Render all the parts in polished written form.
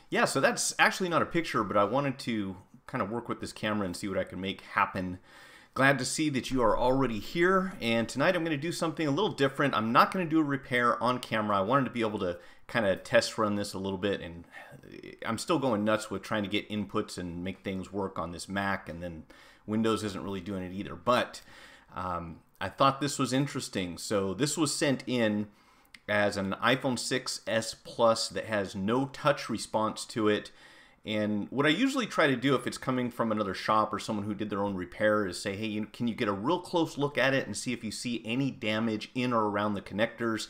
Yeah, so that's actually not a picture, but I wanted to kind of work with this camera and see what I can make happen. Glad to see that you are already here, and tonight I'm going to do something a little different. I'm not going to do a repair on camera. I wanted to be able to kind of test run this a little bit, and I'm still going nuts with trying to get inputs and make things work on this Mac, and then Windows isn't really doing it either. But I thought this was interesting. So this was sent in as an iPhone 6s Plus that has no touch response to it. And what I usually try to do if it's coming from another shop or someone who did their own repair is say, hey, can you get a real close look at it and see if you see any damage in or around the connectors?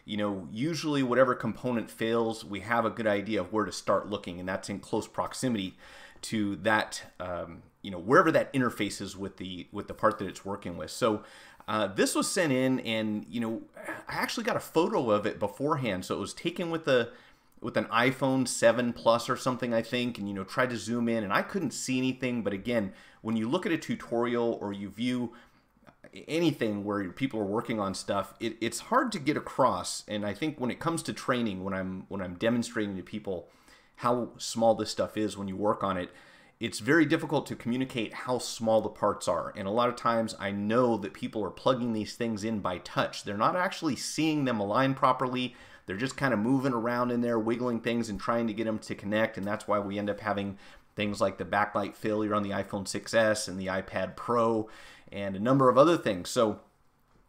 You know, usually whatever component fails, we have a good idea of where to start looking, and that's in close proximity to that, you know, wherever that interfaces with the part that it's working with. So this was sent in, and you know, I actually got a photo of it beforehand. So it was taken with an iPhone 7 Plus or something, I think, and you know, tried to zoom in, and I couldn't see anything. But again, when you look at a tutorial or you view anything where people are working on stuff, it's hard to get across. And I think when it comes to training, when I'm demonstrating to people how small this stuff is when you work on it, it's very difficult to communicate how small the parts are. And a lot of times I know that people are plugging these things in by touch. They're not actually seeing them align properly. They're just kind of moving around in there, wiggling things and trying to get them to connect. And that's why we end up having things like the backlight failure on the iPhone 6s and the iPad Pro and a number of other things. So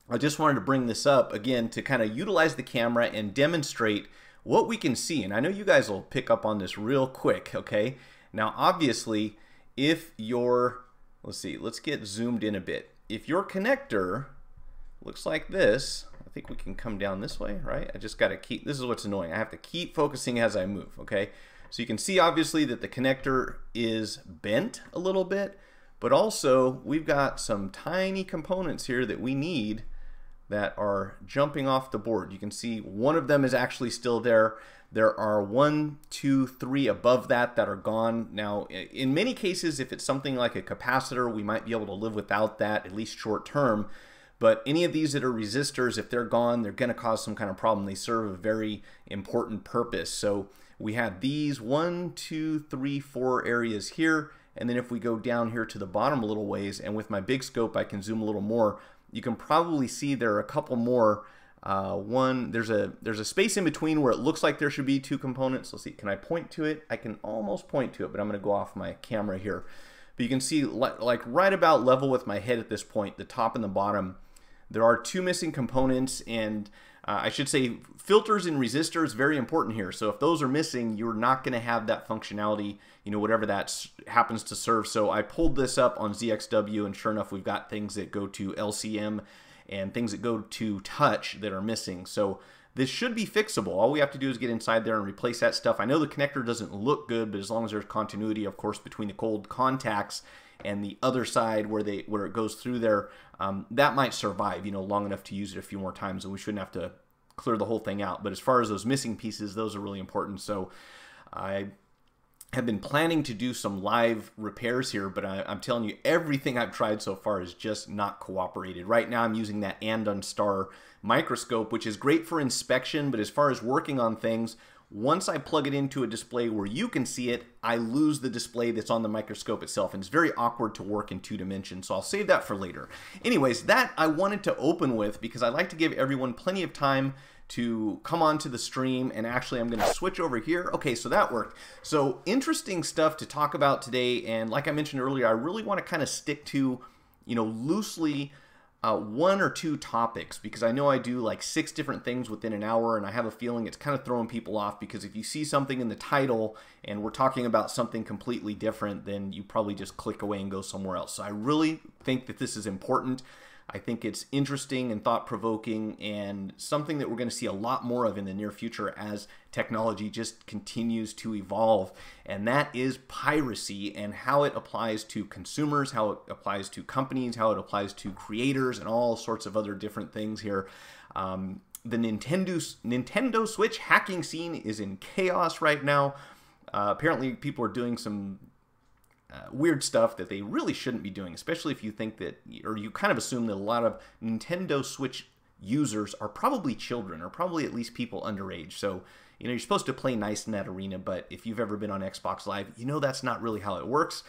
I just wanted to bring this up again to kind of utilize the camera and demonstrate what we can see. And I know you guys will pick up on this real quick, okay? Now, obviously, if your, let's get zoomed in a bit. If your connector looks like this, I think we can come down this way, right? I just got to keep, this is what's annoying. I have to keep focusing as I move, okay? So you can see, obviously, that the connector is bent a little bit, but also we've got some tiny components here that we need that are jumping off the board. You can see one of them is actually still there. There are 1, 2, 3 above that are gone. Now, in many cases, if it's something like a capacitor, we might be able to live without that, at least short term. But any of these that are resistors, if they're gone, they're going to cause some kind of problem. They serve a very important purpose. So we have these 1, 2, 3, 4 areas here. And then if we go down here to the bottom a little ways, and with my big scope, I can zoom a little more, you can probably see there are a couple more. There's a space in between where it looks like there should be 2 components. Let's see, can I point to it? I can almost point to it, but I'm going to go off my camera here. But you can see like right about level with my head at this point, the top and the bottom, there are 2 missing components, and I should say filters and resistors, very important here. So if those are missing, you're not going to have that functionality, you know, whatever that happens to serve. So I pulled this up on ZXW, and sure enough, we've got things that go to LCM and things that go to touch that are missing. So this should be fixable. All we have to do is get inside there and replace that stuff. I know the connector doesn't look good, but as long as there's continuity, of course, between the cold contacts and the other side where it goes through there, that might survive, you know, long enough to use it a few more times, and we shouldn't have to clear the whole thing out. But as far as those missing pieces, those are really important. So I have been planning to do some live repairs here, but I'm telling you, everything I've tried so far is just not cooperated. Right now I'm using that Andon Star microscope, which is great for inspection, but as far as working on things, once I plug it into a display where you can see it, I lose the display that's on the microscope itself, and it's very awkward to work in 2 dimensions, so I'll save that for later. Anyways, that I wanted to open with because I like to give everyone plenty of time to come onto the stream, and actually I'm going to switch over here. Okay, so that worked. So interesting stuff to talk about today, and like I mentioned earlier, I really want to kind of stick to, you know, loosely 1 or 2 topics, because I know I do like 6 different things within an hour, and I have a feeling it's kind of throwing people off, because if you see something in the title and we're talking about something completely different, then you probably just click away and go somewhere else. So I really think that this is important. I think it's interesting and thought-provoking, and something that we're going to see a lot more of in the near future as technology just continues to evolve. And that is piracy, and how it applies to consumers, how it applies to companies, how it applies to creators, and all sorts of other different things here. The Nintendo Switch hacking scene is in chaos right now. Apparently people are doing some weird stuff that they really shouldn't be doing, especially if you think that, or you kind of assume that a lot of Nintendo Switch users are probably children, or probably at least people underage. So You know, you're supposed to play nice in that arena, but if you've ever been on Xbox Live, you know that's not really how it works.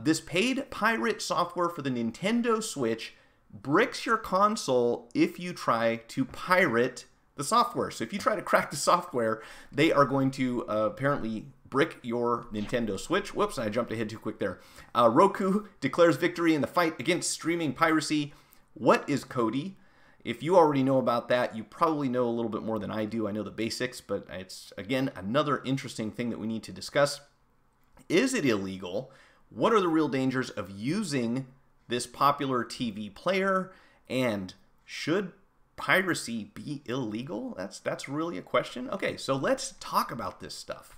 This paid pirate software for the Nintendo Switch bricks your console if you try to pirate the software. So if you try to crack the software, they are going to apparently brick your Nintendo Switch. Whoops, I jumped ahead too quick there. Roku declares victory in the fight against streaming piracy. What is Cody? If you already know about that, you probably know a little bit more than I do. I know the basics, but it's, again, another interesting thing that we need to discuss. Is it illegal? What are the real dangers of using this popular TV player? And should piracy be illegal? That's really a question. Okay, so let's talk about this stuff.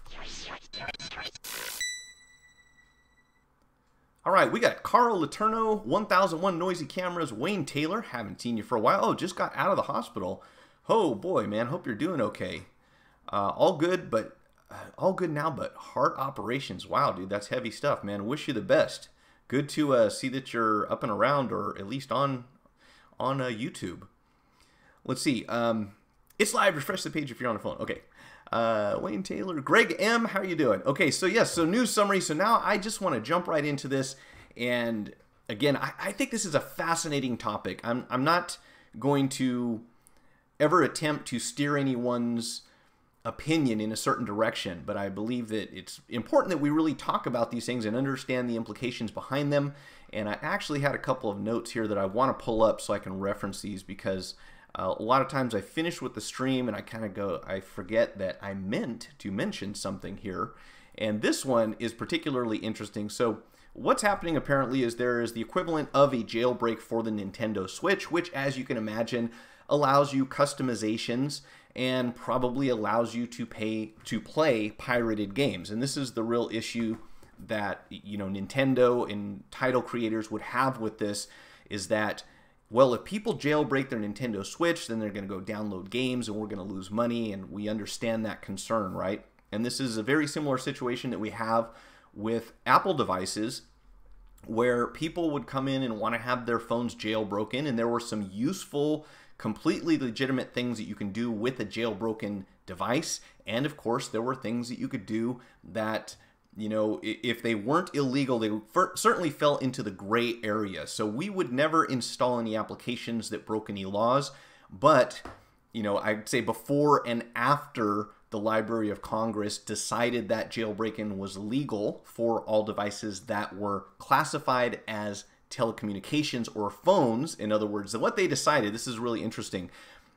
All right, we got Carl Letourneau, 1001 Noisy Cameras, Wayne Taylor, haven't seen you for a while. Oh, just got out of the hospital. Oh boy, man, hope you're doing okay. All good, but all good now, but heart operations. Wow, dude, that's heavy stuff, man. Wish you the best. Good to see that you're up and around, or at least on YouTube. Let's see. It's live. Refresh the page if you're on the phone. Okay. Wayne Taylor, Greg M, how are you doing? Okay, so yes, so news summary. So now I just want to jump right into this. And again, I think this is a fascinating topic. I'm not going to ever attempt to steer anyone's opinion in a certain direction, but I believe that it's important that we really talk about these things and understand the implications behind them. And I actually had a couple of notes here that I want to pull up so I can reference these, because a lot of times I finish with the stream and I forget that I meant to mention something here. And this one is particularly interesting. So what's happening apparently is there is the equivalent of a jailbreak for the Nintendo Switch, which, as you can imagine, allows you customizations and probably allows you to play pirated games. And this is the real issue that, you know, Nintendo and title creators would have with this, is that, well, if people jailbreak their Nintendo Switch, then they're going to go download games and we're going to lose money, and we understand that concern, right? And this is a very similar situation that we have with Apple devices, where people would come in and want to have their phones jailbroken, and there were some useful, completely legitimate things that you can do with a jailbroken device. And of course, there were things that you could do that, you know, if they weren't illegal, they certainly fell into the gray area. So we would never install any applications that broke any laws. But, you know, I'd say before and after the Library of Congress decided that jailbreaking was legal for all devices that were classified as telecommunications or phones, in other words, what they decided, this is really interesting.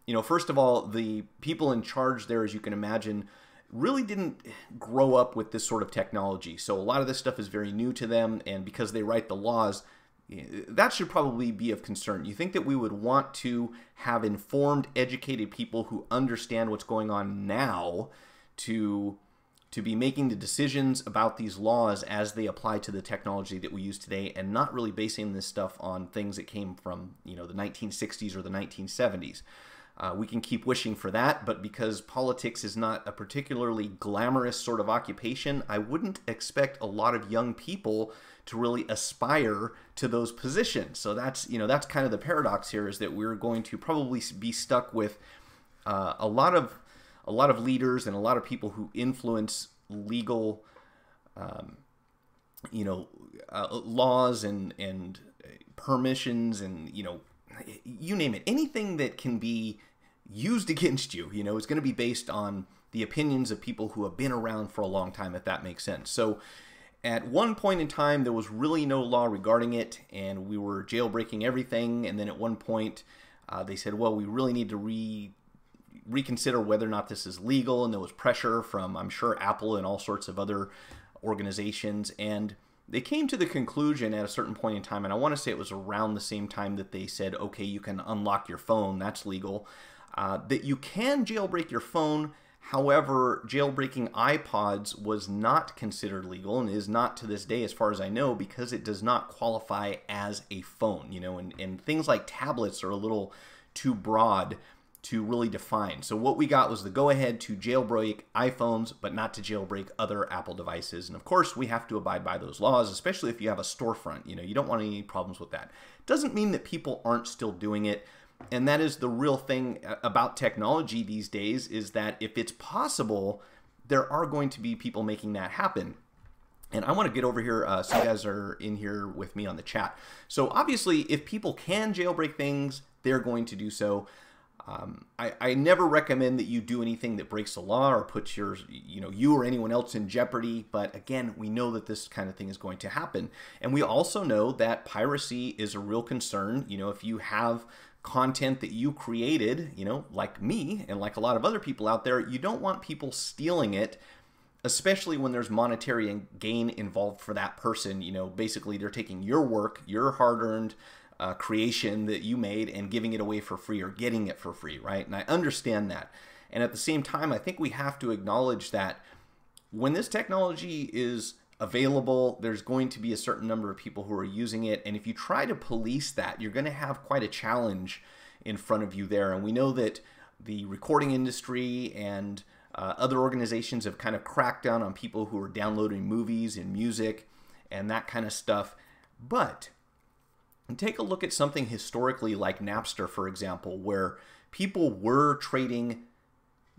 You know, first of all, the people in charge there, as you can imagine, really didn't grow up with this sort of technology. So a lot of this stuff is very new to them, and because they write the laws, that should probably be of concern. You think that we would want to have informed, educated people who understand what's going on now to be making the decisions about these laws as they apply to the technology that we use today, and not really basing this stuff on things that came from, you know, the 1960s or the 1970s. We can keep wishing for that, but because politics is not a particularly glamorous sort of occupation, I wouldn't expect a lot of young people to really aspire to those positions. So that's, you know, that's kind of the paradox here, is that we're going to probably be stuck with a lot of leaders and a lot of people who influence legal, you know, laws and permissions, and, you know, you name it, anything that can be used against you, you know, is going to be based on the opinions of people who have been around for a long time, if that makes sense. So at one point in time, there was really no law regarding it, and we were jailbreaking everything. And then at one point, they said, well, we really need to reconsider whether or not this is legal. And there was pressure from, I'm sure, Apple and all sorts of other organizations. And they came to the conclusion at a certain point in time, and I want to say it was around the same time that they said, okay, you can unlock your phone, that's legal, that you can jailbreak your phone. However, jailbreaking iPods was not considered legal, and is not to this day as far as I know, because it does not qualify as a phone, you know, and things like tablets are a little too broad to really define. So what we got was the go-ahead to jailbreak iPhones, but not to jailbreak other Apple devices. And of course, we have to abide by those laws, especially if you have a storefront. You know, you don't want any problems with that. Doesn't mean that people aren't still doing it, And that is the real thing about technology these days, is that if it's possible, there are going to be people making that happen. And I want to get over here so you guys are in here with me on the chat. So obviously, if people can jailbreak things, they're going to do so. I never recommend that you do anything that breaks the law or puts you or anyone else in jeopardy. But again, we know that this kind of thing is going to happen. And we also know that piracy is a real concern. If you have content that you created, like me and like a lot of other people out there, you don't want people stealing it, especially when there's monetary gain involved for that person. Basically they're taking your work, your hard-earned creation that you made, and giving it away for free or getting it for free, right? And I understand that. And at the same time, I think we have to acknowledge that when this technology is available, there's going to be a certain number of people who are using it. And if you try to police that, you're going to have quite a challenge in front of you there. And we know that the recording industry and other organizations have kind of cracked down on people who are downloading movies and music and that kind of stuff. But take a look at something historically like Napster, for example, where people were trading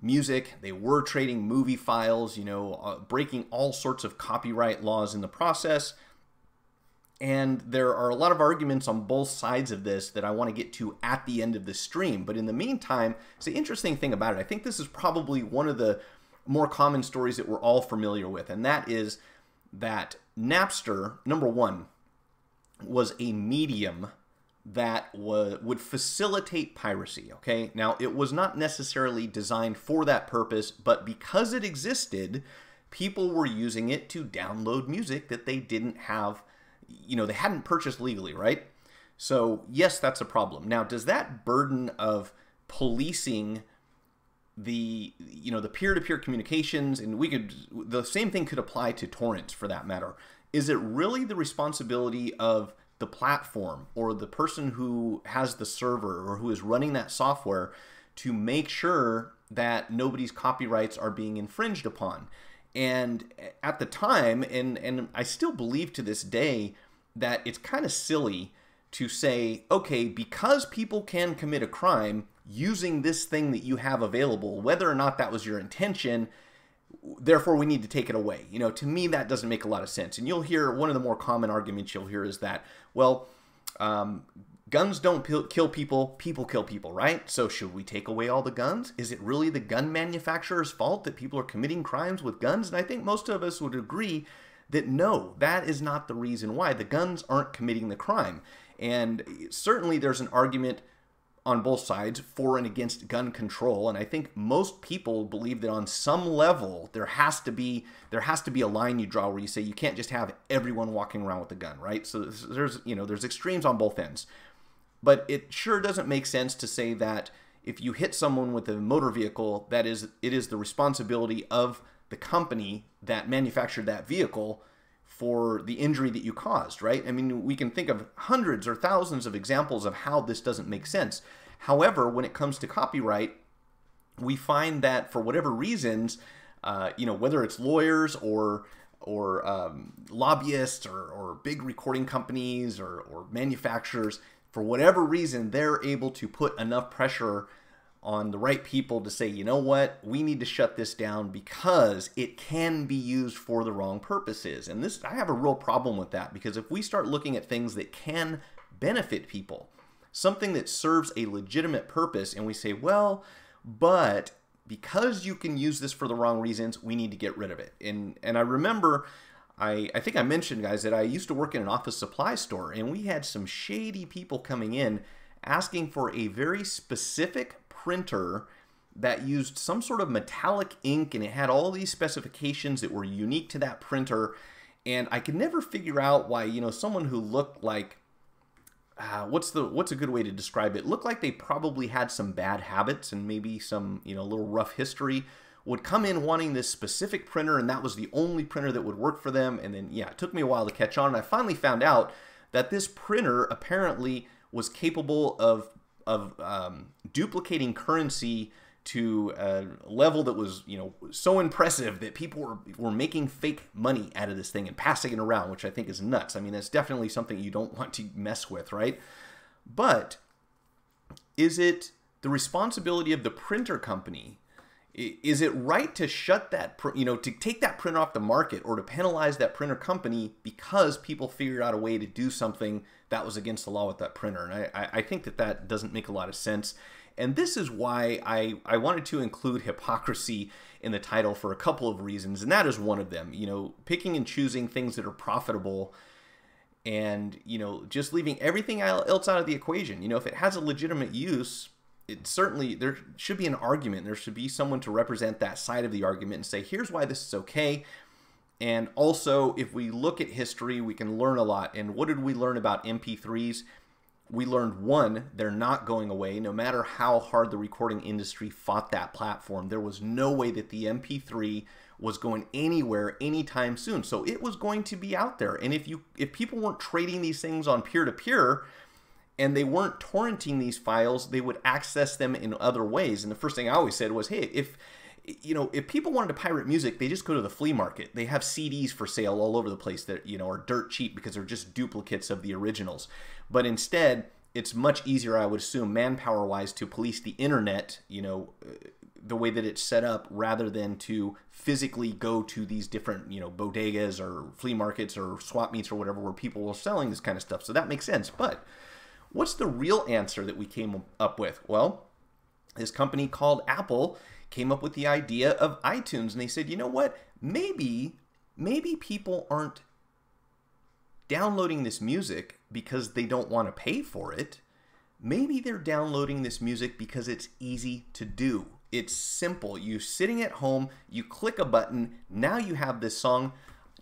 music, they were trading movie files, breaking all sorts of copyright laws in the process. And there are a lot of arguments on both sides of this that I want to get to at the end of the stream. But in the meantime, it's the interesting thing about it. I think this is probably one of the more common stories that we're all familiar with. And that is that Napster, number one, was a medium that would facilitate piracy, okay? Now, it was not necessarily designed for that purpose, but because it existed, people were using it to download music that they didn't have, they hadn't purchased legally, right? So, yes, that's a problem. Now, does that burden of policing the peer-to-peer communications, and the same thing could apply to torrents for that matter, is it really the responsibility of the platform or the person who has the server or who is running that software to make sure that nobody's copyrights are being infringed upon? And at the time, and I still believe to this day, that it's kind of silly to say, okay, because people can commit a crime using this thing that you have available, whether or not that was your intention, therefore we need to take it away. To me, that doesn't make a lot of sense. And you'll hear, one of the more common arguments you'll hear is that, well, guns don't kill people, people kill people, right? So should we take away all the guns? Is it really the gun manufacturer's fault that people are committing crimes with guns? And I think most of us would agree that no, that is not the reason why. The guns aren't committing the crime. And certainly there's an argument on both sides for and against gun control, and I think most people believe that on some level there has to be a line you draw where you say you can't just have everyone walking around with a gun, right? So there's extremes on both ends. But it sure doesn't make sense to say that if you hit someone with a motor vehicle, it is the responsibility of the company that manufactured that vehicle for the injury that you caused, right? I mean, we can think of hundreds or thousands of examples of how this doesn't make sense. However, when it comes to copyright, we find that for whatever reasons, whether it's lawyers or lobbyists or big recording companies or manufacturers, for whatever reason, they're able to put enough pressure on the right people to say, you know what, we need to shut this down because it can be used for the wrong purposes. And I have a real problem with that, because if we start looking at things that can benefit people, something that serves a legitimate purpose, and we say, well, but because you can use this for the wrong reasons, we need to get rid of it. And I remember, I think I mentioned, guys, that I used to work in an office supply store, and we had some shady people coming in asking for a very specific printer that used some sort of metallic ink, and it had all these specifications that were unique to that printer. And I could never figure out why, someone who looked like, what's a good way to describe it? Looked like they probably had some bad habits and maybe some, little rough history, would come in wanting this specific printer, and that was the only printer that would work for them. And then, yeah, it took me a while to catch on, and I finally found out that this printer apparently was capable of duplicating currency to a level that was, so impressive that people were making fake money out of this thing and passing it around, which I think is nuts. I mean, that's definitely something you don't want to mess with, right? But Is it the responsibility of the printer company? Is it right to shut that, to take that printer off the market, or to penalize that printer company because people figured out a way to do something that was against the law with that printer? And I think that doesn't make a lot of sense. And this is why I wanted to include hypocrisy in the title for a couple of reasons, and that is one of them. Picking and choosing things that are profitable, and just leaving everything else out of the equation. If it has a legitimate use, there should be an argument. There should be someone to represent that side of the argument and say, here's why this is okay. And also, if we look at history, we can learn a lot. And what did we learn about MP3s? We learned, one, they're not going away. No matter how hard the recording industry fought that platform, there was no way that the MP3 was going anywhere anytime soon. So it was going to be out there. And if people weren't trading these things on peer-to-peer, and they weren't torrenting these files, they would access them in other ways. And the first thing I always said was, hey, if people wanted to pirate music, they just go to the flea market. They have CDs for sale all over the place that are dirt cheap because they're just duplicates of the originals. But instead, it's much easier, I would assume, manpower-wise, to police the internet, the way that it's set up, rather than to physically go to these different, bodegas or flea markets or swap meets or whatever, where people were selling this kind of stuff. So that makes sense. But what's the real answer that we came up with? Well, this company called Apple came up with the idea of iTunes, and they said, you know what? Maybe people aren't downloading this music because they don't want to pay for it. Maybe they're downloading this music because it's easy to do. It's simple. You're sitting at home, you click a button, now you have this song.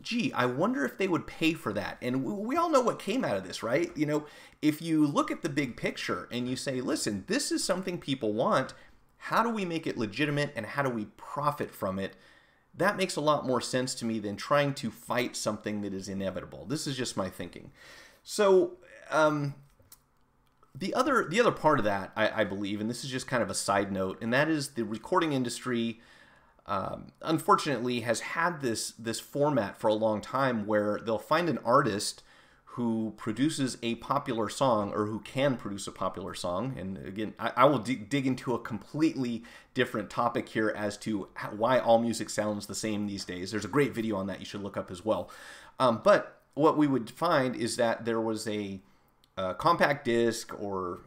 Gee, I wonder if they would pay for that. And we all know what came out of this, right? If you look at the big picture and you say, listen, this is something people want, how do we make it legitimate and how do we profit from it? That makes a lot more sense to me than trying to fight something that is inevitable. This is just my thinking. So the other part of that, I believe, and this is just kind of a side note, and that is the recording industry unfortunately has had this format for a long time where they'll find an artist who produces a popular song, or who can produce a popular song. And again, I will dig into a completely different topic here as to why all music sounds the same these days. There's a great video on that you should look up as well. But what we would find is that there was a compact disc, or,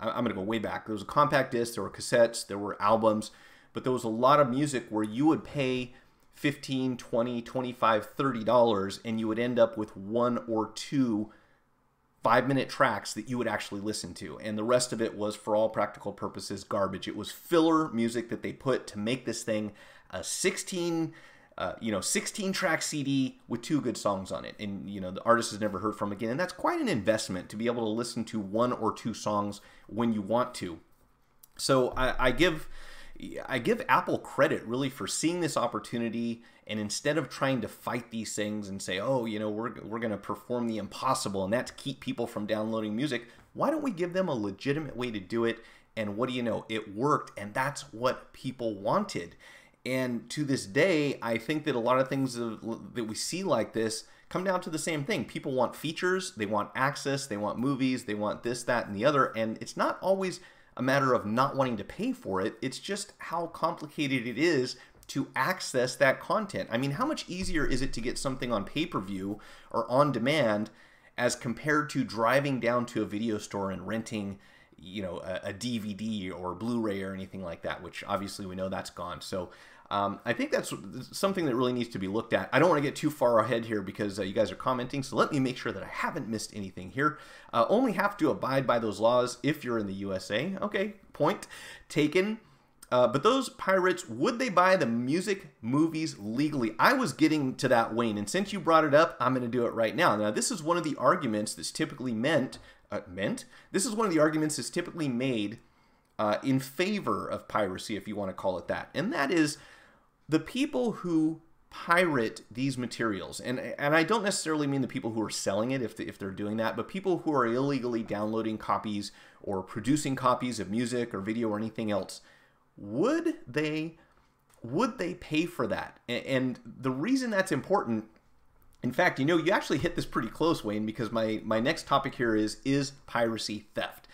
I'm going to go way back. There was a compact disc, there were cassettes, there were albums, but there was a lot of music where you would pay $15, $20, $25, $30, and you would end up with 1 or 2 5-minute tracks that you would actually listen to. And the rest of it was, for all practical purposes, garbage. It was filler music that they put to make this thing a 16-track CD with 2 good songs on it. And, the artist is never heard from again. And that's quite an investment to be able to listen to 1 or 2 songs when you want to. So I give Apple credit really for seeing this opportunity, and instead of trying to fight these things and say, oh, we're going to perform the impossible, and that's keep people from downloading music, why don't we give them a legitimate way to do it? And what do you know? It worked, and that's what people wanted. And to this day, I think that a lot of things that we see like this come down to the same thing. People want features, they want access, they want movies, they want this, that, and the other, and it's not always a matter of not wanting to pay for it. It's just how complicated it is to access that content. I mean, how much easier is it to get something on pay-per-view or on demand as compared to driving down to a video store and renting, a DVD or Blu-ray or anything like that, which obviously we know that's gone. So I think that's something that really needs to be looked at. I don't want to get too far ahead here because you guys are commenting, so let me make sure that I haven't missed anything here. Only have to abide by those laws if you're in the USA. Okay, point taken. But those pirates, would they buy the music, movies legally? I was getting to that, Wayne, and since you brought it up, I'm going to do it right now. Now, this is one of the arguments that's typically This is one of the arguments that's typically made in favor of piracy, if you want to call it that, and that is the people who pirate these materials, and I don't necessarily mean the people who are selling it if they're doing that, but people who are illegally downloading copies or producing copies of music or video or anything else. Would they pay for that? And the reason that's important, in fact, you actually hit this pretty close, Wayne, because my next topic here is piracy theft.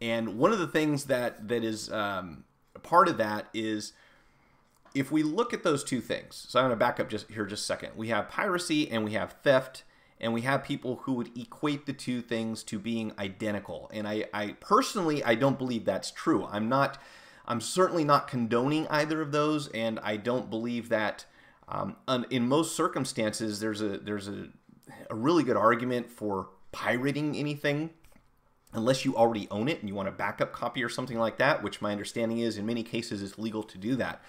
And one of the things that is part of that is, if we look at those two things, so I'm going to back up just a second. We have piracy and we have theft, and we have people who would equate the two things to being identical. And I personally, I don't believe that's true. I'm certainly not condoning either of those, and I don't believe that in most circumstances there's a really good argument for pirating anything unless you already own it and you want a backup copy or something like that, which my understanding is in many cases it's legal to do that.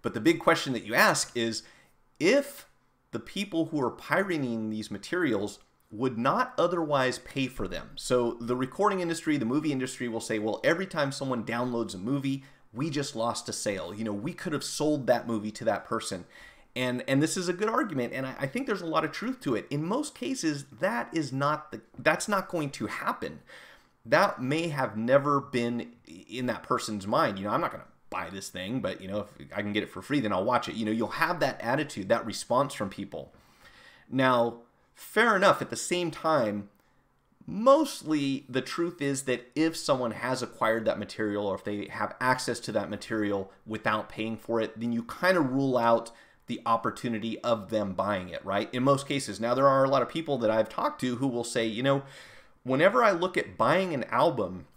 But the big question that you ask is, if the people who are pirating these materials would not otherwise pay for them. So the recording industry, the movie industry will say, well, every time someone downloads a movie, we just lost a sale. You know, we could have sold that movie to that person. And this is a good argument, and I think there's a lot of truth to it. In most cases, that's not going to happen. That may have never been in that person's mind. You know, I'm not going to buy this thing, but you know, if I can get it for free, then I'll watch it. You know, you'll have that attitude, that response from people. Now, fair enough, at the same time, mostly the truth is that if someone has acquired that material, or if they have access to that material without paying for it, then you kind of rule out the opportunity of them buying it, right? In most cases. Now, there are a lot of people that I've talked to who will say, you know, whenever I look at buying an album,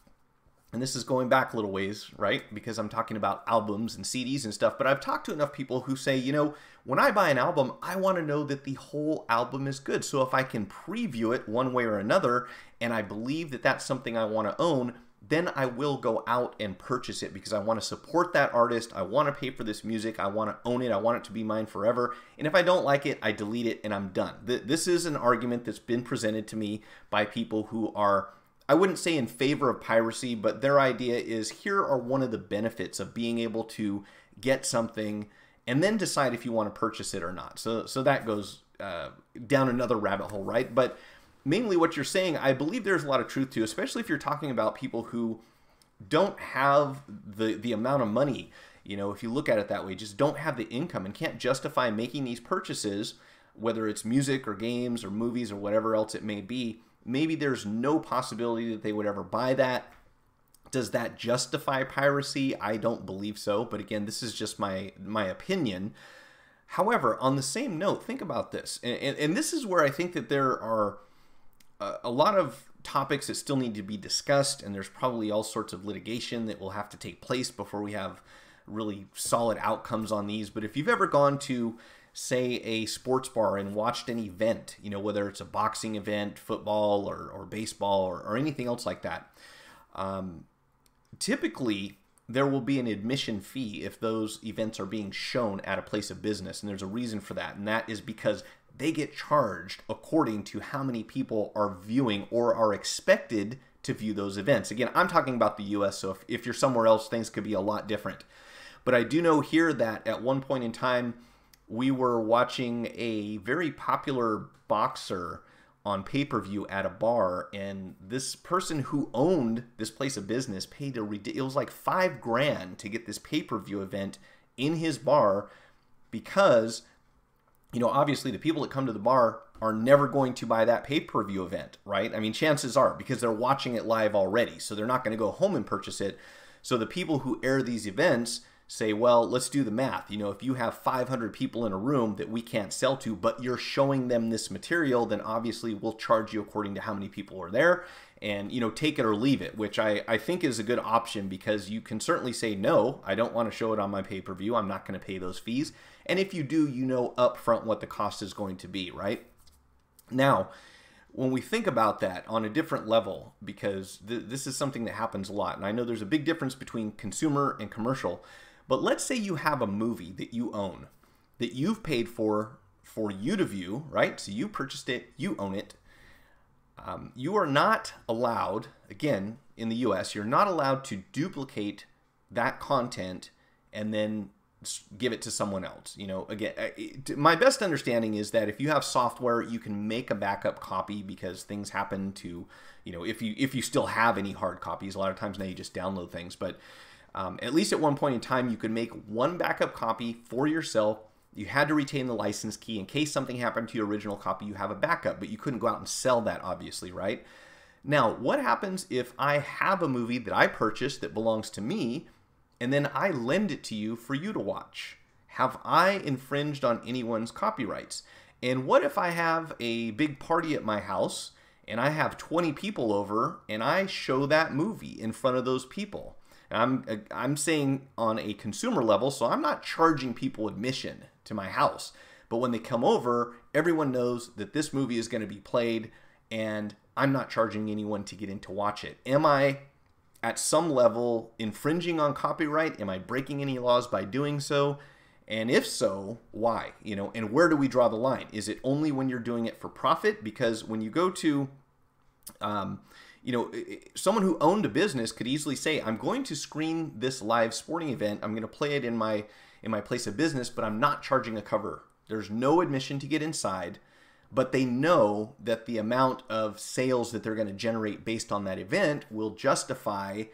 and this is going back a little ways, right? Because I'm talking about albums and CDs and stuff, but I've talked to enough people who say, you know, when I buy an album, I want to know that the whole album is good. So if I can preview it one way or another, and I believe that that's something I want to own, then I will go out and purchase it because I want to support that artist. I want to pay for this music. I want to own it. I want it to be mine forever. And if I don't like it, I delete it and I'm done. This is an argument that's been presented to me by people who are, I wouldn't say in favor of piracy, but their idea is, here are one of the benefits of being able to get something and then decide if you want to purchase it or not. So that goes down another rabbit hole, right? But mainly what you're saying, I believe there's a lot of truth to, especially if you're talking about people who don't have the amount of money, you know, if you look at it that way, just don't have the income and can't justify making these purchases, whether it's music or games or movies or whatever else it may be. Maybe there's no possibility that they would ever buy that. Does that justify piracy? I don't believe so. But again, this is just my opinion. However, on the same note, think about this. And this is where I think that there are a lot of topics that still need to be discussed, and there's probably all sorts of litigation that will have to take place before we have really solid outcomes on these. But if you've ever gone to, say, a sports bar and watched an event, you know, whether it's a boxing event, football, or baseball, or anything else like that, typically there will be an admission fee if those events are being shown at a place of business, and there's a reason for that, and that is because they get charged according to how many people are viewing or are expected to view those events. Again, I'm talking about the US, so if you're somewhere else, things could be a lot different. But I do know here that at one point in time, we were watching a very popular boxer on pay-per-view at a bar, and this person who owned this place of business paid it was like $5,000 to get this pay-per-view event in his bar, because, you know, obviously the people that come to the bar are never going to buy that pay-per-view event, right? I mean, chances are, because they're watching it live already, so they're not going to go home and purchase it. So the people who air these events say, well, let's do the math. You know, if you have 500 people in a room that we can't sell to, but you're showing them this material, then obviously we'll charge you according to how many people are there, and, you know, take it or leave it, which I think is a good option, because you can certainly say, no, I don't want to show it on my pay-per-view. I'm not going to pay those fees. And if you do, you know up front what the cost is going to be, right? Now, when we think about that on a different level, because this is something that happens a lot, and I know there's a big difference between consumer and commercial, but let's say you have a movie that you own, that you've paid for you to view, right? So you purchased it, you own it. You are not allowed, again, in the US, you're not allowed to duplicate that content and then give it to someone else. You know, again, my best understanding is that if you have software, you can make a backup copy, because things happen to, you know, if you still have any hard copies. A lot of times now you just download things, but at least at one point in time, you could make one backup copy for yourself. You had to retain the license key in case something happened to your original copy. You have a backup, but you couldn't go out and sell that, obviously, right? Now, what happens if I have a movie that I purchased that belongs to me, and then I lend it to you for you to watch? Have I infringed on anyone's copyrights? And what if I have a big party at my house, and I have 20 people over, and I show that movie in front of those people? I'm saying on a consumer level, so I'm not charging people admission to my house. But when they come over, everyone knows that this movie is going to be played, and I'm not charging anyone to get in to watch it. Am I, at some level, infringing on copyright? Am I breaking any laws by doing so? And if so, why? And where do we draw the line? Is it only when you're doing it for profit? Because when you go to someone who owned a business could easily say, I'm going to screen this live sporting event. I'm going to play it in my place of business, but I'm not charging a cover. There's no admission to get inside, but they know that the amount of sales that they're going to generate based on that event will justify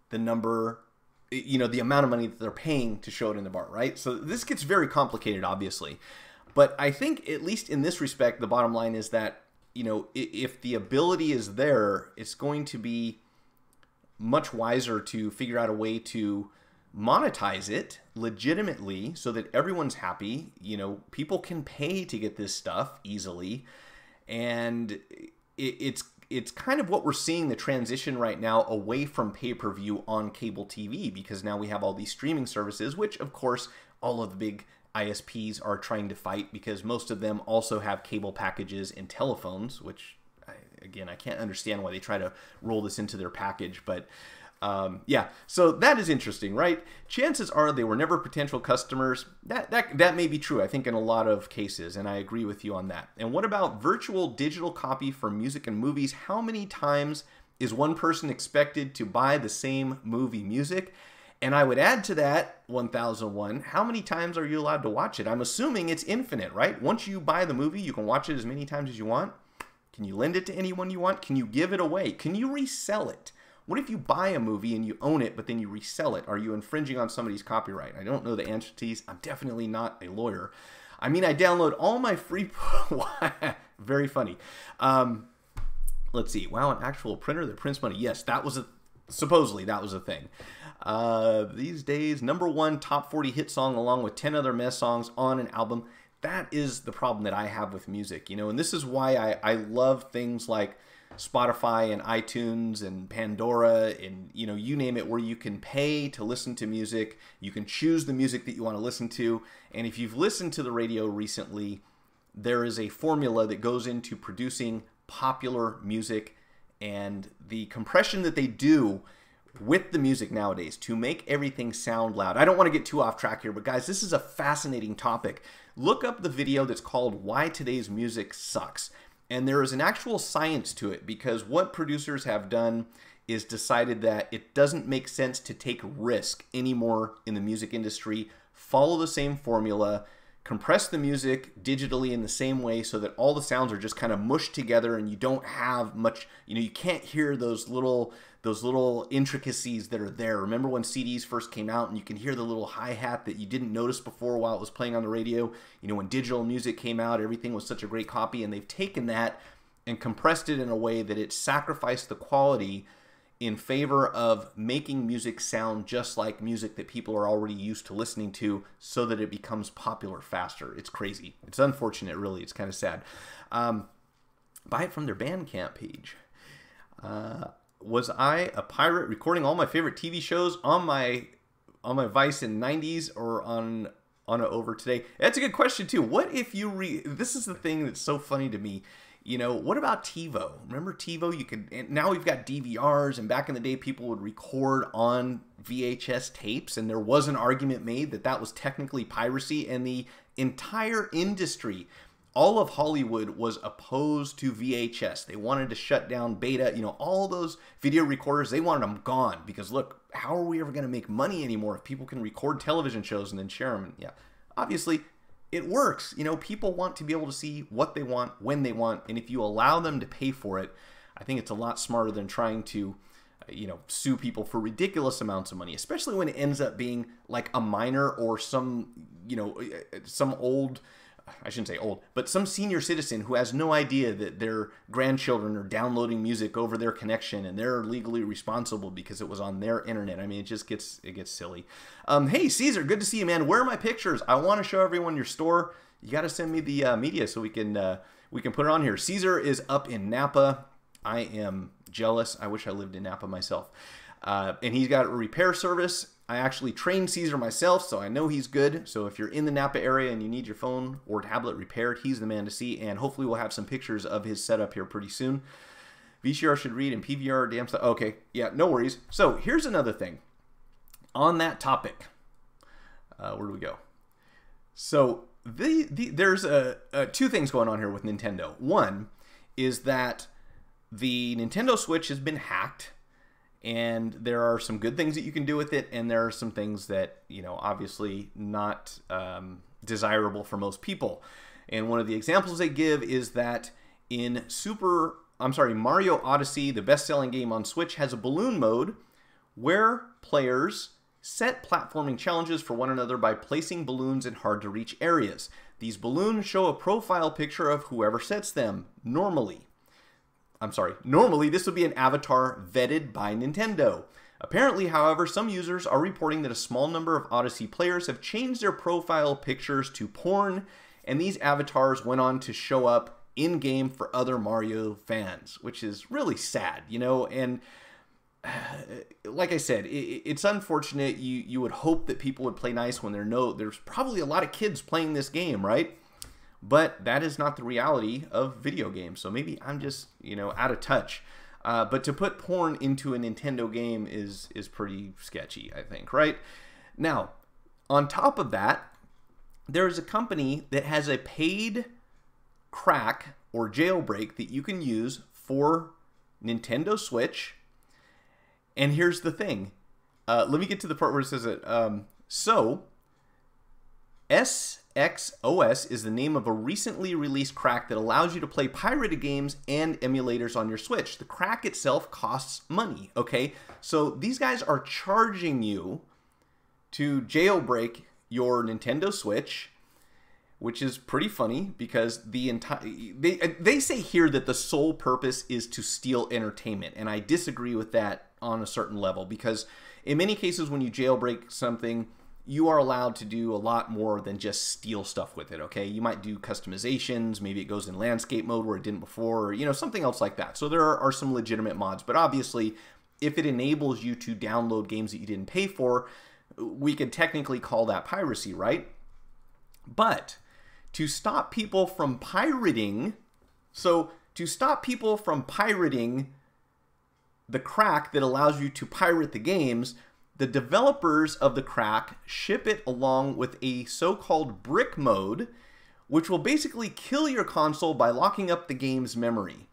the number, the amount of money that they're paying to show it in the bar, right? So this gets very complicated, obviously. But I think, at least in this respect, the bottom line is that if the ability is there, it's going to be much wiser to figure out a way to monetize it legitimately so that everyone's happy. People can pay to get this stuff easily. And it's kind of what we're seeing, the transition right now away from pay-per-view on cable TV, because now we have all these streaming services, which, of course, all of the big ISPs are trying to fight, because most of them also have cable packages and telephones, which, again, I can't understand why they try to roll this into their package. But yeah, so that is interesting, right? Chances are they were never potential customers. That may be true, I think, in a lot of cases, and I agree with you on that. And what about virtual digital copy for music and movies? How many times is one person expected to buy the same movie music? And I would add to that 1001, how many times are you allowed to watch it? I'm assuming it's infinite, right? Once you buy the movie, you can watch it as many times as you want. Can you lend it to anyone you want? Can you give it away? Can you resell it? What if you buy a movie and you own it, but then you resell it? Are you infringing on somebody's copyright? I don't know the answer to these. I'm definitely not a lawyer. I mean, I download all my free... Very funny. Let's see. Wow, an actual printer that prints money. Yes, supposedly that was a thing. These days, #1 top 40 hit song along with 10 other mess songs on an album. That is the problem that I have with music, and this is why I love things like Spotify and iTunes and Pandora and, you name it, where you can pay to listen to music. You can choose the music that you want to listen to. And if you've listened to the radio recently, there is a formula that goes into producing popular music, and the compression that they do with the music nowadays to make everything sound loud. I don't want to get too off track here, but guys, this is a fascinating topic. Look up the video that's called Why Today's Music Sucks. And there is an actual science to it, because what producers have done is decided that it doesn't make sense to take risk anymore in the music industry. Follow the same formula, compress the music digitally in the same way so that all the sounds are just kind of mushed together and you don't have much, you can't hear those little intricacies that are there. Remember when CDs first came out and you can hear the little hi-hat that you didn't notice before while it was playing on the radio? When digital music came out, everything was such a great copy, and they've taken that and compressed it in a way that it sacrificed the quality in favor of making music sound just like music that people are already used to listening to, so that it becomes popular faster. It's crazy. It's unfortunate, really. It's kind of sad. Buy it from their Bandcamp page. Was I a pirate recording all my favorite TV shows on my Vice in the 90s or on it over today? That's a good question too. What if you this is the thing that's so funny to me. What about TiVo? Remember TiVo? Now we've got DVRs, and back in the day, people would record on VHS tapes, and there was an argument made that was technically piracy, and the entire industry, all of Hollywood, was opposed to VHS. They wanted to shut down Beta, all those video recorders, they wanted them gone, because look, how are we ever going to make money anymore if people can record television shows and then share them? And yeah, obviously, it works. People want to be able to see what they want, when they want, and if you allow them to pay for it, I think it's a lot smarter than trying to, sue people for ridiculous amounts of money, especially when it ends up being like a minor or some old I shouldn't say old, but some senior citizen who has no idea that their grandchildren are downloading music over their connection and they're legally responsible because it was on their internet. I mean, it gets silly. Hey, Caesar, good to see you, man. Where are my pictures? I want to show everyone your store. You got to send me the media so we can put it on here. Caesar is up in Napa. I am jealous. I wish I lived in Napa myself. And he's got a repair service. I actually trained Caesar myself, so I know he's good. So if you're in the Napa area and you need your phone or tablet repaired, he's the man to see. And hopefully we'll have some pictures of his setup here pretty soon. VCR should read and PVR, damn stuff. Okay, yeah, no worries. So here's another thing. On that topic, where do we go? So there's two things going on here with Nintendo. One is that the Nintendo Switch has been hacked. And there are some good things that you can do with it, and there are some things that, you know, obviously not desirable for most people. And one of the examples they give is that in Mario Odyssey, the best-selling game on Switch, has a balloon mode where players set platforming challenges for one another by placing balloons in hard-to-reach areas. These balloons show a profile picture of whoever sets them, normally this would be an avatar vetted by Nintendo. Apparently, however, some users are reporting that a small number of Odyssey players have changed their profile pictures to porn, and these avatars went on to show up in-game for other Mario fans, which is really sad, you know, and like I said, it's unfortunate. You would hope that people would play nice when there's probably a lot of kids playing this game, right? But that is not the reality of video games. So maybe I'm just, you know, out of touch. But to put porn into a Nintendo game is pretty sketchy, I think, right? Now, on top of that, there's a company that has a paid crack or jailbreak that you can use for Nintendo Switch. And here's the thing. Let me get to the part where it says it. SXOS is the name of a recently released crack that allows you to play pirated games and emulators on your Switch. The crack itself costs money, okay? So these guys are charging you to jailbreak your Nintendo Switch, which is pretty funny because they say here that the sole purpose is to steal entertainment, and I disagree with that on a certain level because in many cases when you jailbreak something, you are allowed to do a lot more than just steal stuff with it, okay? You might do customizations, maybe it goes in landscape mode where it didn't before, or, you know, something else like that. So there are some legitimate mods, but obviously, if it enables you to download games that you didn't pay for, we could technically call that piracy, right? But to stop people from pirating, the crack that allows you to pirate the games, the developers of the crack ship it along with a so-called brick mode, which will basically kill your console by locking up the game's memory.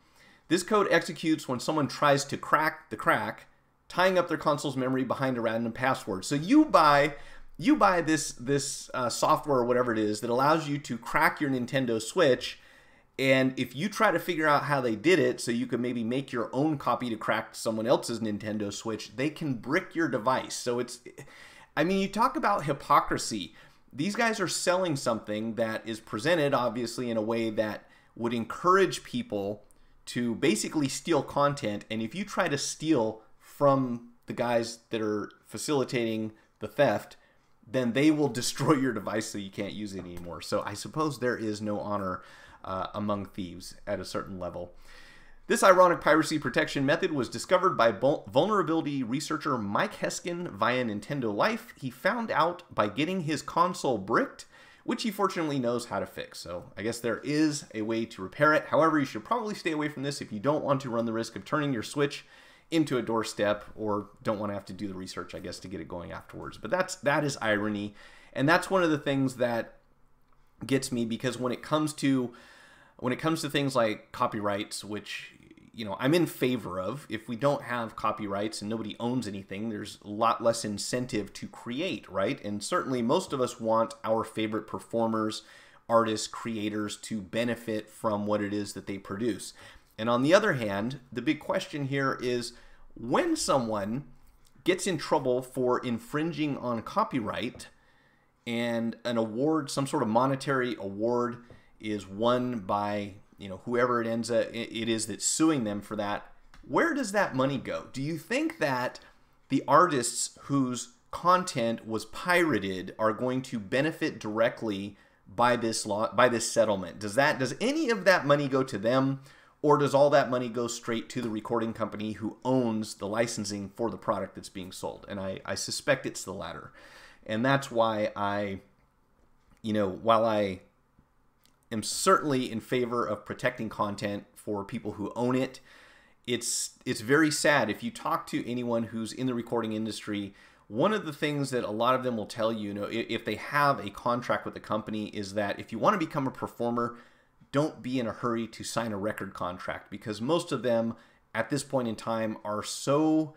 This code executes when someone tries to crack the crack, tying up their console's memory behind a random password. So you buy this software or whatever it is that allows you to crack your Nintendo Switch, and if you try to figure out how they did it so you can maybe make your own copy to crack someone else's Nintendo Switch, they can brick your device. So I mean, you talk about hypocrisy. These guys are selling something that is presented, obviously, in a way that would encourage people to basically steal content. And if you try to steal from the guys that are facilitating the theft, then they will destroy your device so you can't use it anymore. So I suppose there is no honor among thieves at a certain level. This ironic piracy protection method was discovered by vulnerability researcher Mike Heskin via Nintendo Life. He found out by getting his console bricked, which he fortunately knows how to fix. So I guess there is a way to repair it. However, you should probably stay away from this if you don't want to run the risk of turning your Switch into a doorstep, or don't want to have to do the research, I guess, to get it going afterwards. But that is irony, and that's one of the things that gets me, because when it comes to things like copyrights, which, you know, I'm in favor of. If we don't have copyrights and nobody owns anything, there's a lot less incentive to create, right? And certainly most of us want our favorite performers, artists, creators to benefit from what it is that they produce. And on the other hand, the big question here is, when someone gets in trouble for infringing on copyright, and an award, some sort of monetary award, is won by, you know, whoever it is that's suing them for that, where does that money go? Do you think that the artists whose content was pirated are going to benefit directly by this settlement? Does any of that money go to them, or does all that money go straight to the recording company who owns the licensing for the product that's being sold? And I suspect it's the latter. And that's why while I am certainly in favor of protecting content for people who own it, it's very sad. If you talk to anyone who's in the recording industry, one of the things that a lot of them will tell you, if they have a contract with the company, is that if you want to become a performer, don't be in a hurry to sign a record contract, because most of them at this point in time are so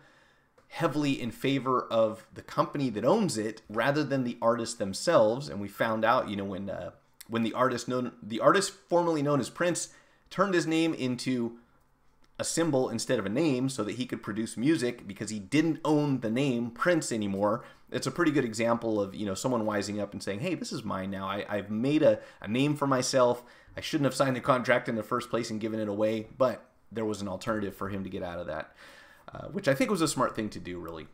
heavily in favor of the company that owns it rather than the artists themselves. And we found out, when the artist formerly known as Prince turned his name into a symbol instead of a name so that he could produce music because he didn't own the name Prince anymore. It's a pretty good example of, someone wising up and saying, hey, this is mine now. I've made a name for myself. I shouldn't have signed the contract in the first place and given it away, but there was an alternative for him to get out of that, which I think was a smart thing to do, really.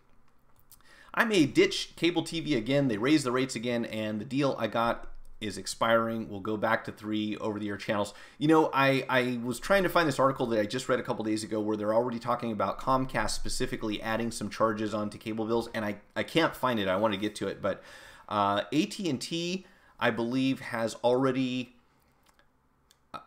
I may ditch cable TV again. They raised the rates again, and the deal I got is expiring. We'll go back to 3 over-the-air channels. I was trying to find this article that I just read a couple days ago where they're already talking about Comcast specifically adding some charges onto cable bills, and I can't find it. I want to get to it, but AT&T, I believe, has already...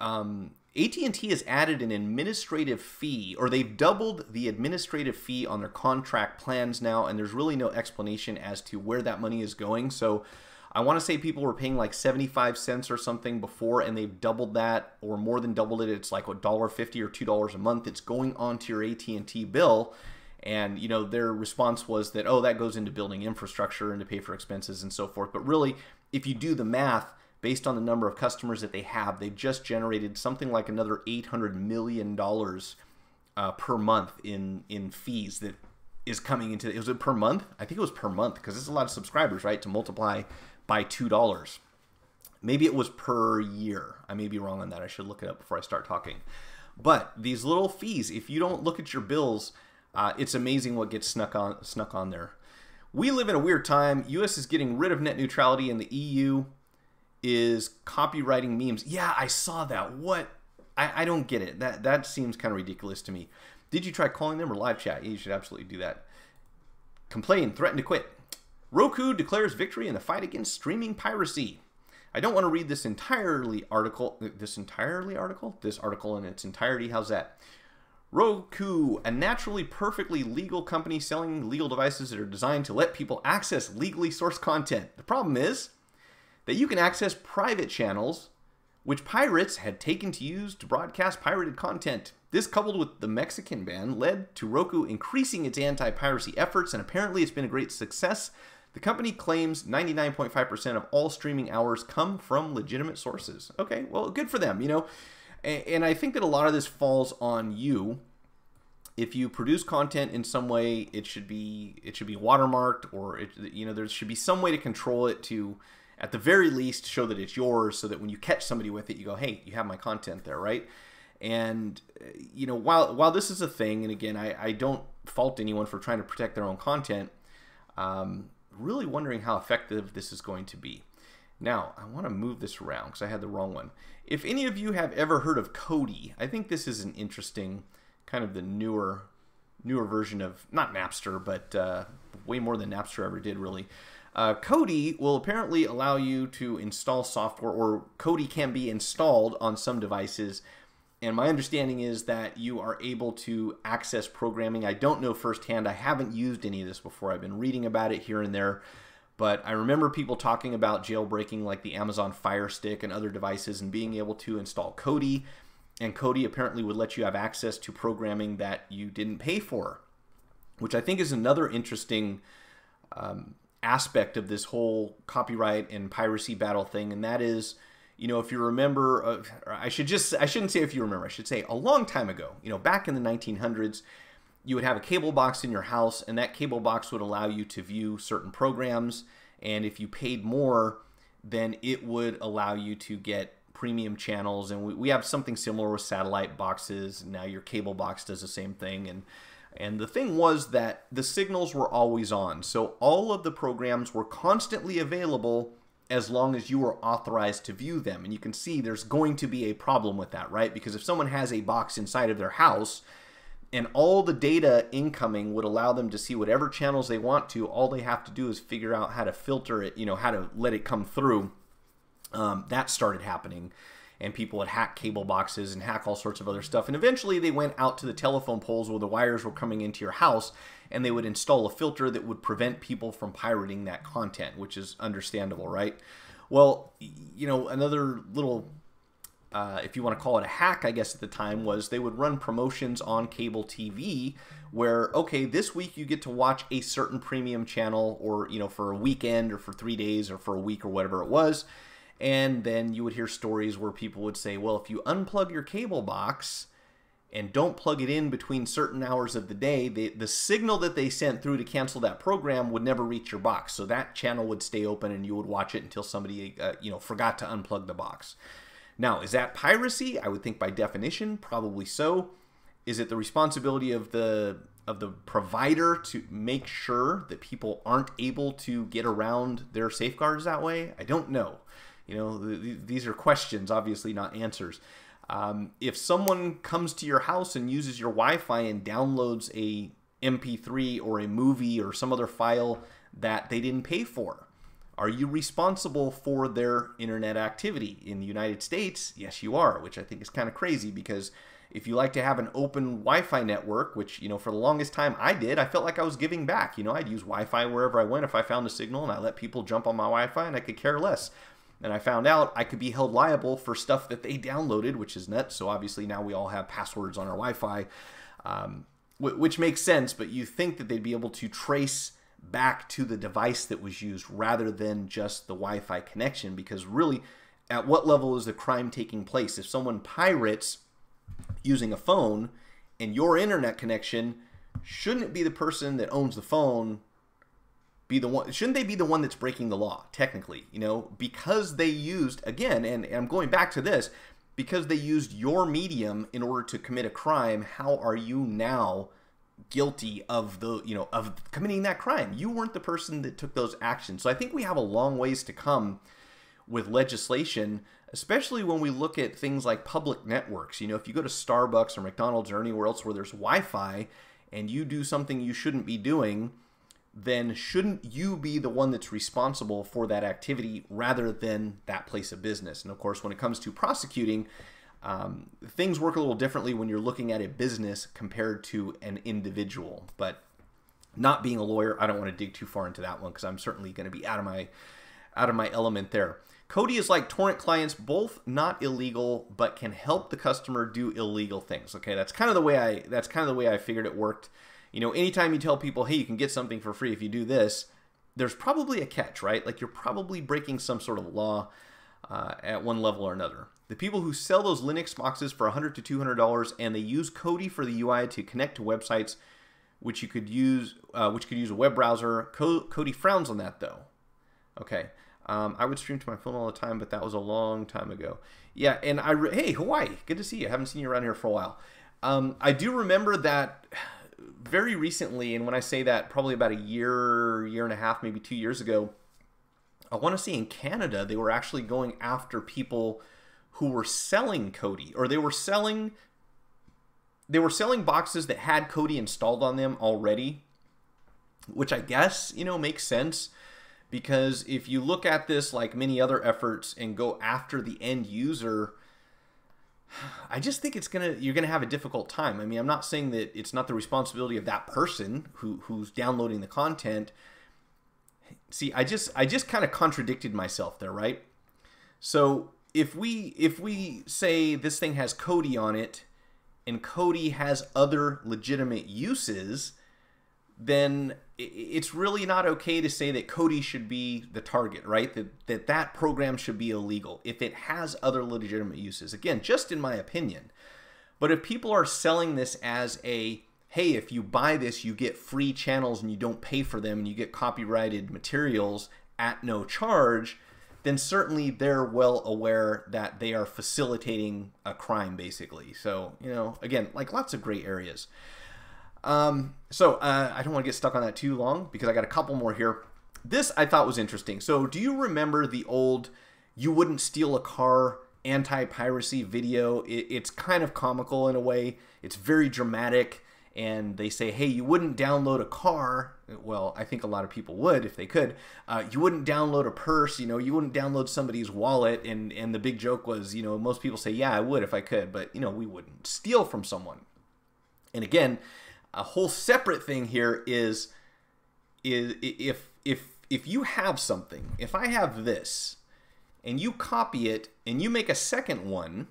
AT&T has added an administrative fee, or they've doubled the administrative fee on their contract plans now, and there's really no explanation as to where that money is going. So I want to say people were paying like 75 cents or something before, and they've doubled that, or more than doubled it. It's like $1.50 or $2 a month. It's going onto your AT&T bill, and their response was that, oh, that goes into building infrastructure and to pay for expenses and so forth. But really, if you do the math, based on the number of customers that they have, they've just generated something like another $800 million per month in fees that is coming into it. Was it per month? I think it was per month, because it's a lot of subscribers, right, to multiply by $2. Maybe it was per year. I may be wrong on that. I should look it up before I start talking. But these little fees, if you don't look at your bills, it's amazing what gets snuck on there. We live in a weird time. U.S. is getting rid of net neutrality, and the EU is copywriting memes. Yeah, I saw that. What? I don't get it. That seems kind of ridiculous to me. Did you try calling them or live chat? Yeah, you should absolutely do that. Complain, threaten to quit. Roku declares victory in the fight against streaming piracy. I don't want to read this article in its entirety. How's that? Roku, a naturally perfectly legal company selling legal devices that are designed to let people access legally sourced content. The problem is that you can access private channels, which pirates had taken to use to broadcast pirated content. This, coupled with the Mexican ban, led to Roku increasing its anti-piracy efforts, and apparently it's been a great success. The company claims 99.5% of all streaming hours come from legitimate sources. Okay, well, good for them, And I think that a lot of this falls on you. If you produce content in some way, it should be watermarked, or there should be some way to control it to, at the very least, show that it's yours, so that when you catch somebody with it, you go, hey, you have my content there, right? And, while this is a thing, and again, I don't fault anyone for trying to protect their own content, really wondering how effective this is going to be. Now, I want to move this around because I had the wrong one. If any of you have ever heard of Kodi, I think this is an interesting, kind of the newer version of, not Napster, but way more than Napster ever did, really. Kodi will apparently allow you to install software, or Kodi can be installed on some devices, and my understanding is that you are able to access programming. I don't know firsthand. I haven't used any of this before. I've been reading about it here and there, but I remember people talking about jailbreaking like the Amazon Fire Stick and other devices and being able to install Kodi, and Kodi apparently would let you have access to programming that you didn't pay for, which I think is another interesting aspect of this whole copyright and piracy battle thing, and that is, if you remember, I shouldn't say if you remember, I should say a long time ago, back in the 1900s, you would have a cable box in your house, and that cable box would allow you to view certain programs, and if you paid more, then it would allow you to get premium channels. And we have something similar with satellite boxes. Now your cable box does the same thing. And the thing was that the signals were always on. So all of the programs were constantly available as long as you were authorized to view them. And you can see there's going to be a problem with that, right? Because if someone has a box inside of their house and all the data incoming would allow them to see whatever channels they want to, all they have to do is figure out how to filter it, how to let it come through. That started happening. And people would hack cable boxes and hack all sorts of other stuff. And eventually they went out to the telephone poles where the wires were coming into your house, and they would install a filter that would prevent people from pirating that content, which is understandable, right? Well, another little, if you want to call it a hack, I guess at the time, was they would run promotions on cable TV where, okay, this week you get to watch a certain premium channel, or, for a weekend or for 3 days or for a week or whatever it was. And then you would hear stories where people would say, well, if you unplug your cable box and don't plug it in between certain hours of the day, the signal that they sent through to cancel that program would never reach your box. So that channel would stay open and you would watch it until somebody, forgot to unplug the box. Now, is that piracy? I would think by definition, probably so. Is it the responsibility of the provider to make sure that people aren't able to get around their safeguards that way? I don't know. These are questions, obviously not answers. If someone comes to your house and uses your Wi-Fi and downloads a MP3 or a movie or some other file that they didn't pay for, are you responsible for their internet activity? In the United States, yes, you are, which I think is kind of crazy, because if you like to have an open Wi-Fi network, which, for the longest time I did, I felt like I was giving back. I'd use Wi-Fi wherever I went if I found a signal, and I let people jump on my Wi-Fi, and I could care less. And I found out I could be held liable for stuff that they downloaded, which is nuts. So obviously now we all have passwords on our Wi-Fi, which makes sense. But you think that they'd be able to trace back to the device that was used rather than just the Wi-Fi connection. Because really, at what level is the crime taking place? If someone pirates using a phone and your internet connection, shouldn't it be the person that owns the phone be the one? Shouldn't they be the one that's breaking the law, technically? Because they used, again, and I'm going back to this, because they used your medium in order to commit a crime, how are you now guilty of of committing that crime? You weren't the person that took those actions. So I think we have a long ways to come with legislation, especially when we look at things like public networks. If you go to Starbucks or McDonald's or anywhere else where there's Wi-Fi and you do something you shouldn't be doing, then shouldn't you be the one that's responsible for that activity rather than that place of business? And of course, when it comes to prosecuting, things work a little differently when you're looking at a business compared to an individual. But not being a lawyer, I don't want to dig too far into that one because I'm certainly going to be out of my element there. Kodi is like torrent clients, both not illegal but can help the customer do illegal things. Okay, that's kind of the way I figured it worked. Anytime you tell people, hey, you can get something for free if you do this, there's probably a catch, right? Like you're probably breaking some sort of law at one level or another. The people who sell those Linux boxes for $100 to $200 and they use Kodi for the UI to connect to websites, which could use a web browser. Kodi frowns on that though. Okay, I would stream to my phone all the time, but that was a long time ago. Yeah, and hey, Hawaii, good to see you. I haven't seen you around here for a while. I do remember that very recently, and when I say that, probably about a year and a half, maybe 2 years ago, I want to say in Canada, they were actually going after people who were selling Kodi, or they were selling boxes that had Kodi installed on them already, which I guess, makes sense, because if you look at this like many other efforts and go after the end user, I just think you're gonna have a difficult time. I mean, I'm not saying that it's not the responsibility of that person who's downloading the content. See, I just kind of contradicted myself there, right? So if we say this thing has Kodi on it and Kodi has other legitimate uses, then it's really not okay to say that Kodi should be the target, right? That program should be illegal if it has other legitimate uses. Again, just in my opinion. But if people are selling this as a, hey, if you buy this, you get free channels and you don't pay for them and you get copyrighted materials at no charge, then certainly they're well aware that they are facilitating a crime, basically. So, you know, again, like lots of gray areas. I don't want to get stuck on that too long because I got a couple more here. This I thought was interesting. So do you remember the old "you wouldn't steal a car" anti-piracy video? It's kind of comical in a way. It's very dramatic. And they say, hey, you wouldn't download a car. Well, I think a lot of people would if they could. You wouldn't download a purse. You know, you wouldn't download somebody's wallet. And the big joke was, you know, most people say, yeah, I would if I could. But, you know, we wouldn't steal from someone. And again, a whole separate thing here is if you have something, if I have this, and you copy it, and you make a second one,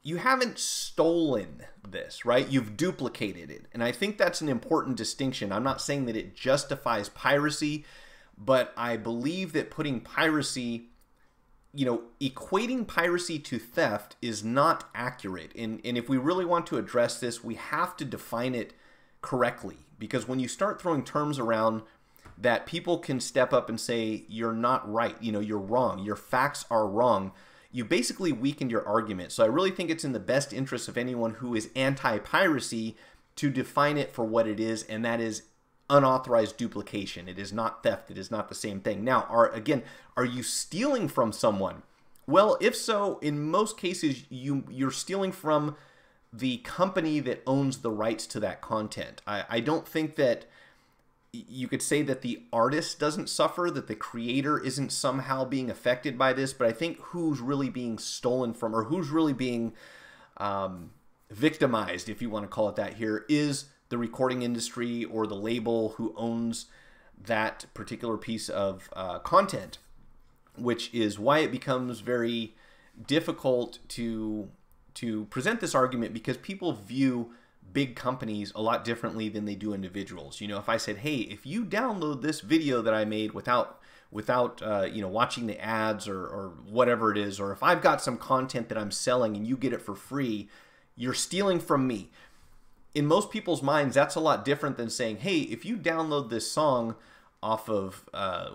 you haven't stolen this, right? You've duplicated it. And I think that's an important distinction. I'm not saying that it justifies piracy, but I believe that putting piracy, you know, equating piracy to theft is not accurate. And if we really want to address this, we have to define it correctly. Because when you start throwing terms around that people can step up and say, you're not right, you know, you're wrong, your facts are wrong, you basically weakened your argument. So I really think it's in the best interest of anyone who is anti-piracy to define it for what it is, and that is unauthorized duplication. It is not theft. It is not the same thing. Now, are you stealing from someone? Well, if so, in most cases, you're stealing from the company that owns the rights to that content. I don't think that you could say that the artist doesn't suffer, that the creator isn't somehow being affected by this, but I think who's really being stolen from, or who's really being victimized, if you want to call it that here, is the recording industry or the label who owns that particular piece of content, which is why it becomes very difficult to present this argument, because people view big companies a lot differently than they do individuals. You know, if I said, hey, if you download this video that I made without you know, watching the ads or whatever it is, or if I've got some content that I'm selling and you get it for free, you're stealing from me. In most people's minds, that's a lot different than saying, hey, if you download this song off of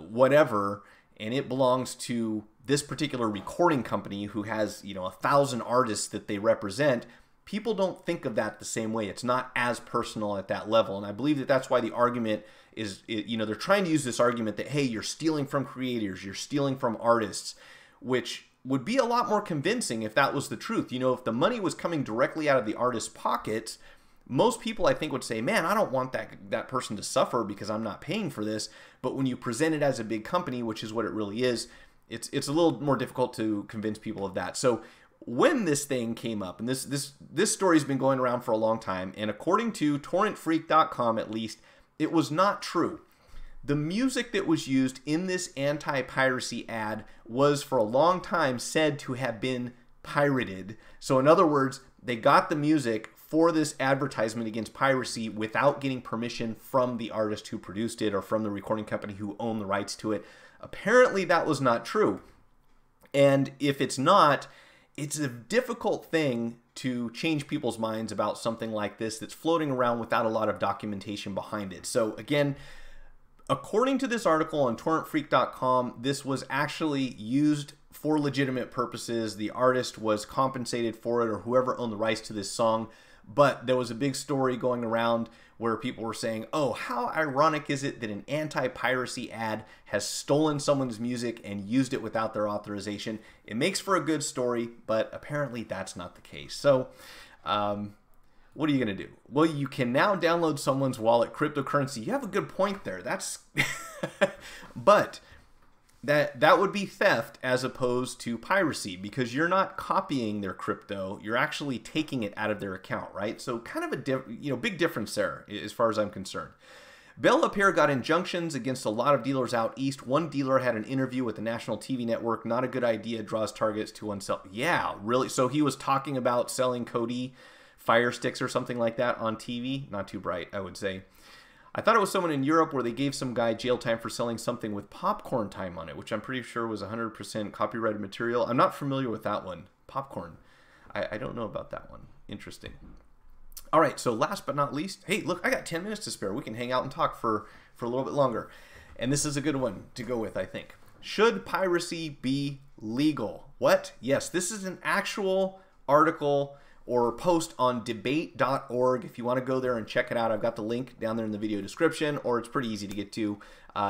whatever, and it belongs to this particular recording company who has, you know, 1,000 artists that they represent, people don't think of that the same way. It's not as personal at that level. And I believe that that's why the argument is, you know, they're trying to use this argument that, hey, you're stealing from creators, you're stealing from artists, which would be a lot more convincing if that was the truth. You know, if the money was coming directly out of the artist's pockets, most people, I think, would say, man, I don't want that person to suffer because I'm not paying for this. But when you present it as a big company, which is what it really is, it's a little more difficult to convince people of that. So when this thing came up, and this story's been going around for a long time, and according to torrentfreak.com at least, it was not true. The music that was used in this anti-piracy ad was for a long time said to have been pirated. So in other words, they got the music for this advertisement against piracy without getting permission from the artist who produced it or from the recording company who owned the rights to it. Apparently that was not true. And if it's not, it's a difficult thing to change people's minds about something like this that's floating around without a lot of documentation behind it. So again, according to this article on torrentfreak.com, this was actually used for legitimate purposes. The artist was compensated for it, or whoever owned the rights to this song. But there was a big story going around where people were saying, oh, how ironic is it that an anti-piracy ad has stolen someone's music and used it without their authorization? It makes for a good story, but apparently that's not the case. So what are you going to do? Well, you can now download someone's wallet cryptocurrency. You have a good point there. That's but that would be theft as opposed to piracy, because you're not copying their crypto, you're actually taking it out of their account, right? So kind of a big difference there as far as I'm concerned. Bell LaPierre got injunctions against a lot of dealers out east. One dealer had an interview with the national TV network. Not a good idea, draws targets to oneself. Yeah, really? So he was talking about selling Cody Fire Sticks or something like that on TV? Not too bright, I would say. I thought it was someone in Europe where they gave some guy jail time for selling something with popcorn time on it, which I'm pretty sure was 100% copyrighted material. I'm not familiar with that one. Popcorn. I don't know about that one. Interesting. All right, so last but not least, hey, look, I got 10 minutes to spare. We can hang out and talk for a little bit longer. And this is a good one to go with, I think. Should piracy be legal? What? Yes, this is an actual article or post on debate.org. If you want to go there and check it out, I've got the link down there in the video description, or it's pretty easy to get to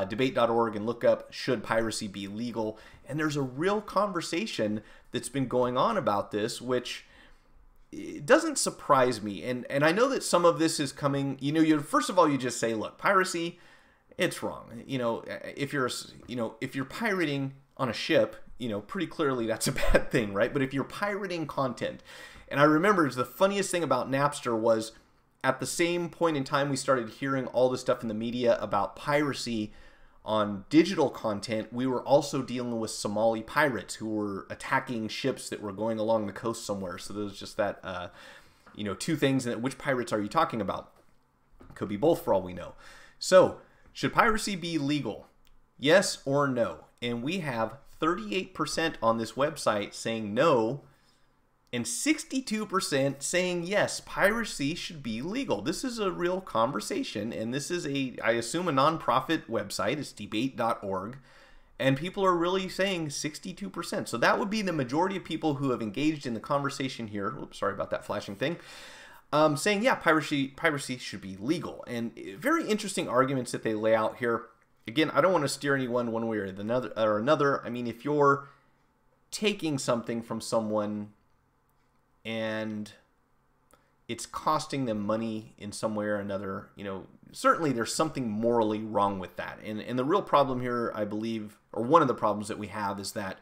debate.org and look up should piracy be legal. And there's a real conversation that's been going on about this, which it doesn't surprise me. And I know that some of this is coming, first of all, you just say, look, piracy, it's wrong. If you're pirating on a ship, pretty clearly that's a bad thing, right? But if you're pirating content, and I remember the funniest thing about Napster was at the same point in time we started hearing all this stuff in the media about piracy on digital content, we were also dealing with Somali pirates who were attacking ships that were going along the coast somewhere. So there was just that, two things. And which pirates are you talking about? Could be both for all we know. So should piracy be legal? Yes or no? And we have 38% on this website saying no, and 62% saying yes, piracy should be legal. This is a real conversation, and this is I assume, a nonprofit website. It's debate.org, and people are really saying 62%. So that would be the majority of people who have engaged in the conversation here. Oops, sorry about that flashing thing. Saying, yeah, piracy should be legal. And very interesting arguments that they lay out here. Again, I don't want to steer anyone one way or another. I mean, if you're taking something from someone and it's costing them money in some way or another, certainly there's something morally wrong with that. And the real problem here, I believe, or one of the problems that we have, is that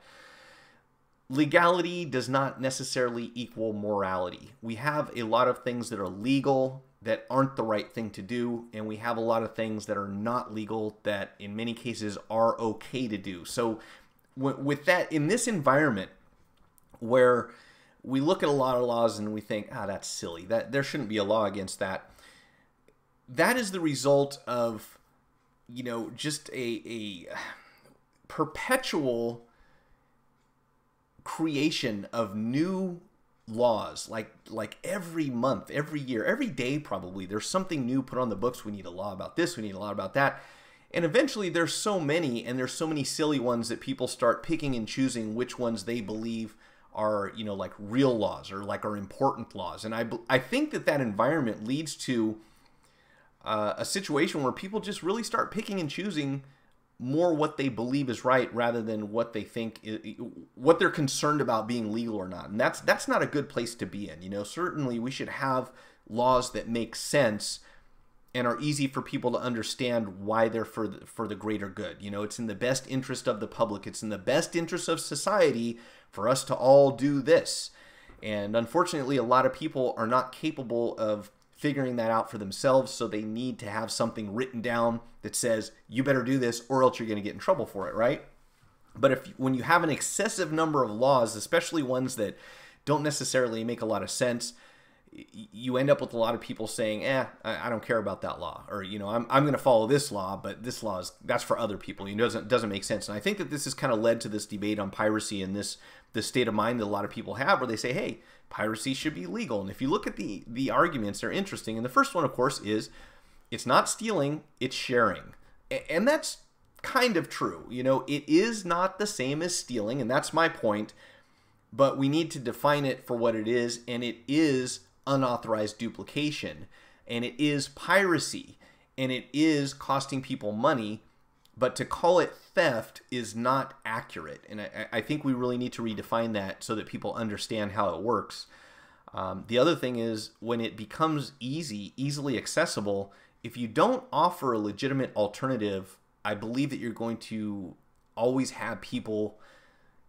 legality does not necessarily equal morality. We have a lot of things that are legal that aren't the right thing to do, and we have a lot of things that are not legal that in many cases are okay to do. So with that, in this environment where we look at a lot of laws and we think, that's silly, that there shouldn't be a law against that. That is the result of, just a perpetual creation of new laws, like every month, every year, every day probably, there's something new put on the books. We need a law about this, we need a law about that. And eventually there's so many, and there's so many silly ones that people start picking and choosing which ones they believe are, like real laws or like are important laws. And I think that environment leads to a situation where people just really start picking and choosing more what they believe is right rather than what they think, what they're concerned about being legal or not. And that's not a good place to be in. Certainly we should have laws that make sense and are easy for people to understand why they're for the greater good. It's in the best interest of the public. It's in the best interest of society for us to all do this. And unfortunately, a lot of people are not capable of figuring that out for themselves, so they need to have something written down that says, you better do this or else you're going to get in trouble for it, right? But when you have an excessive number of laws, especially ones that don't necessarily make a lot of sense, you end up with a lot of people saying, I don't care about that law, or I'm going to follow this law, but this law that's for other people. It doesn't make sense. And I think that this has kind of led to this debate on piracy and this state of mind that a lot of people have, where they say, hey, piracy should be legal. And if you look at the arguments, they're interesting. And the first one, of course, is it's not stealing, it's sharing. And that's kind of true. It is not the same as stealing, and that's my point. But we need to define it for what it is, and it is unauthorized duplication, and it is piracy, and it is costing people money. But to call it theft is not accurate, and I think we really need to redefine that so that people understand how it works. The other thing is, when it becomes easily accessible, if you don't offer a legitimate alternative, I believe that you're going to always have people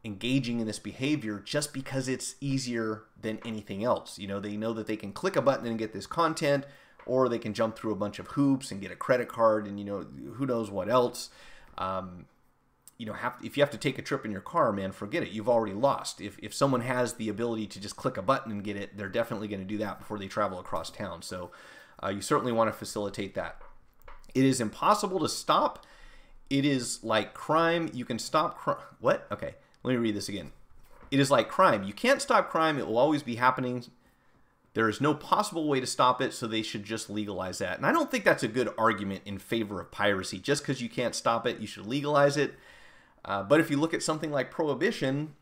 engaging in this behavior just because it's easier than anything else. They know that they can click a button and get this content, or they can jump through a bunch of hoops and get a credit card and who knows what else. If you have to take a trip in your car, man, forget it. You've already lost. If someone has the ability to just click a button and get it, they're definitely going to do that before they travel across town. So you certainly want to facilitate that. It is impossible to stop. It is like crime. You can stop crime. What? Okay, let me read this again. It is like crime. You can't stop crime. It will always be happening. There is no possible way to stop it, so they should just legalize that. And I don't think that's a good argument in favor of piracy. Just because you can't stop it, you should legalize it. But if you look at something like prohibition,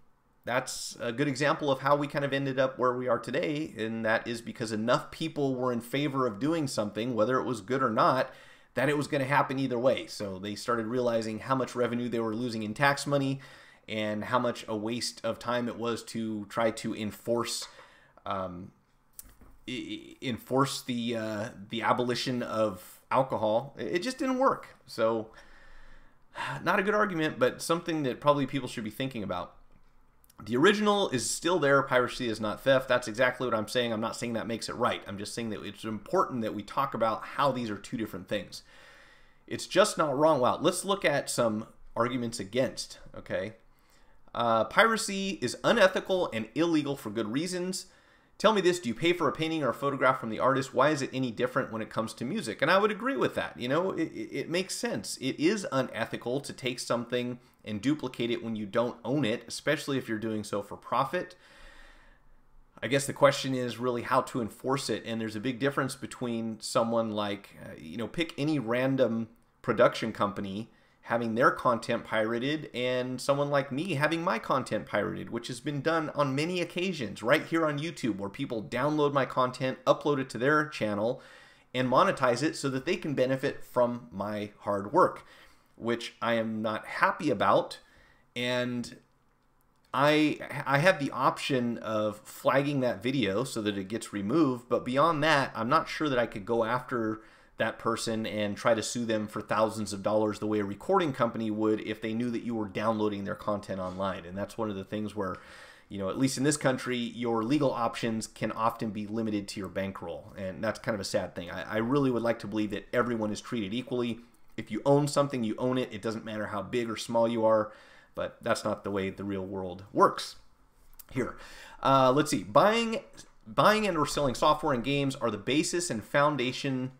that's a good example of how we kind of ended up where we are today, and that is because enough people were in favor of doing something, whether it was good or not, that it was going to happen either way. So they started realizing how much revenue they were losing in tax money and how much a waste of time it was to try to enforce the abolition of alcohol. It just didn't work. So not a good argument, but something that probably people should be thinking about. The original is still there. Piracy is not theft. That's exactly what I'm saying. I'm not saying that makes it right. I'm just saying that it's important that we talk about how these are two different things. It's just not wrong. Wow, let's look at some arguments against, okay? Piracy is unethical and illegal for good reasons. Tell me this, do you pay for a painting or a photograph from the artist? Why is it any different when it comes to music? And I would agree with that. You know, it makes sense. It is unethical to take something and duplicate it when you don't own it, especially if you're doing so for profit. I guess the question is really how to enforce it. And there's a big difference between someone like, you know, pick any random production company having their content pirated and someone like me having my content pirated, which has been done on many occasions right here on YouTube, where people download my content, upload it to their channel, and monetize it so that they can benefit from my hard work, which I am not happy about. And I have the option of flagging that video so that it gets removed, but beyond that, I'm not sure that I could go after that person and try to sue them for thousands of dollars the way a recording company would if they knew that you were downloading their content online. And that's one of the things where, you know, at least in this country, your legal options can often be limited to your bankroll. And that's kind of a sad thing. I really would like to believe that everyone is treated equally. If you own something, you own it. It doesn't matter how big or small you are, but that's not the way the real world works. Here, let's see. Buying and or selling software and games are the basis and foundation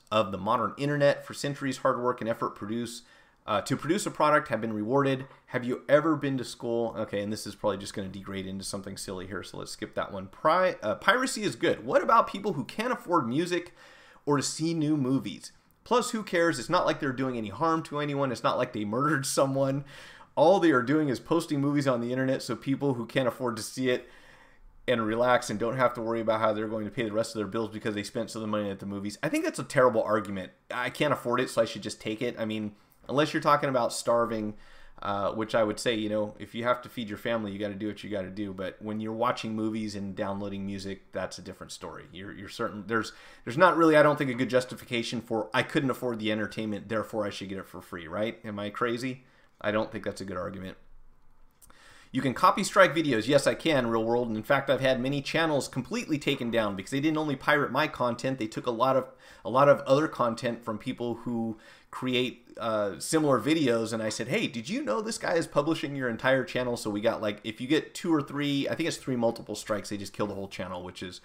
of the modern internet. For centuries, hard work and effort to produce a product have been rewarded. Have you ever been to school? Okay, and this is probably just going to degrade into something silly here, so let's skip that one. Piracy is good. What about people who can't afford music or to see new movies? Plus, who cares? It's not like they're doing any harm to anyone. It's not like they murdered someone. All they are doing is posting movies on the internet so people who can't afford to see it and relax and don't have to worry about how they're going to pay the rest of their bills because they spent some of the money at the movies. I think that's a terrible argument. I can't afford it, so I should just take it. I mean, unless you're talking about starving, which I would say, you know, if you have to feed your family, you got to do what you got to do. But when you're watching movies and downloading music, that's a different story. You're certain there's not really, I don't think, a good justification for I couldn't afford the entertainment, therefore I should get it for free, right? Am I crazy? I don't think that's a good argument. You can copy strike videos. Yes, I can, real world. And in fact, I've had many channels completely taken down because they didn't only pirate my content. They took a lot of other content from people who create similar videos. And I said, hey, did you know this guy is publishing your entire channel? So we got, like, if you get 2 or 3, I think it's 3 multiple strikes, they just kill the whole channel, which is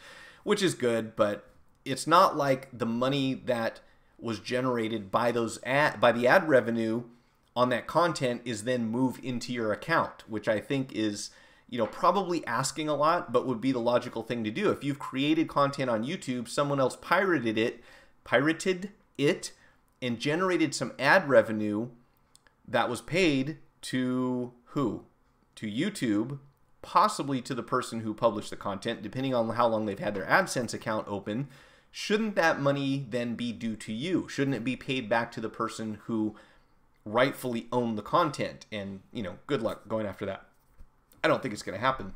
good. But it's not like the money that was generated by the ad revenue on that content is then moved into your account, which I think is, you know, probably asking a lot, but would be the logical thing to do. If you've created content on YouTube, someone else pirated it and generated some ad revenue that was paid to who? To YouTube, possibly to the person who published the content, depending on how long they've had their AdSense account open. Shouldn't that money then be due to you? Shouldn't it be paid back to the person who rightfully own the content? And, you know, good luck going after that. I don't think it's going to happen.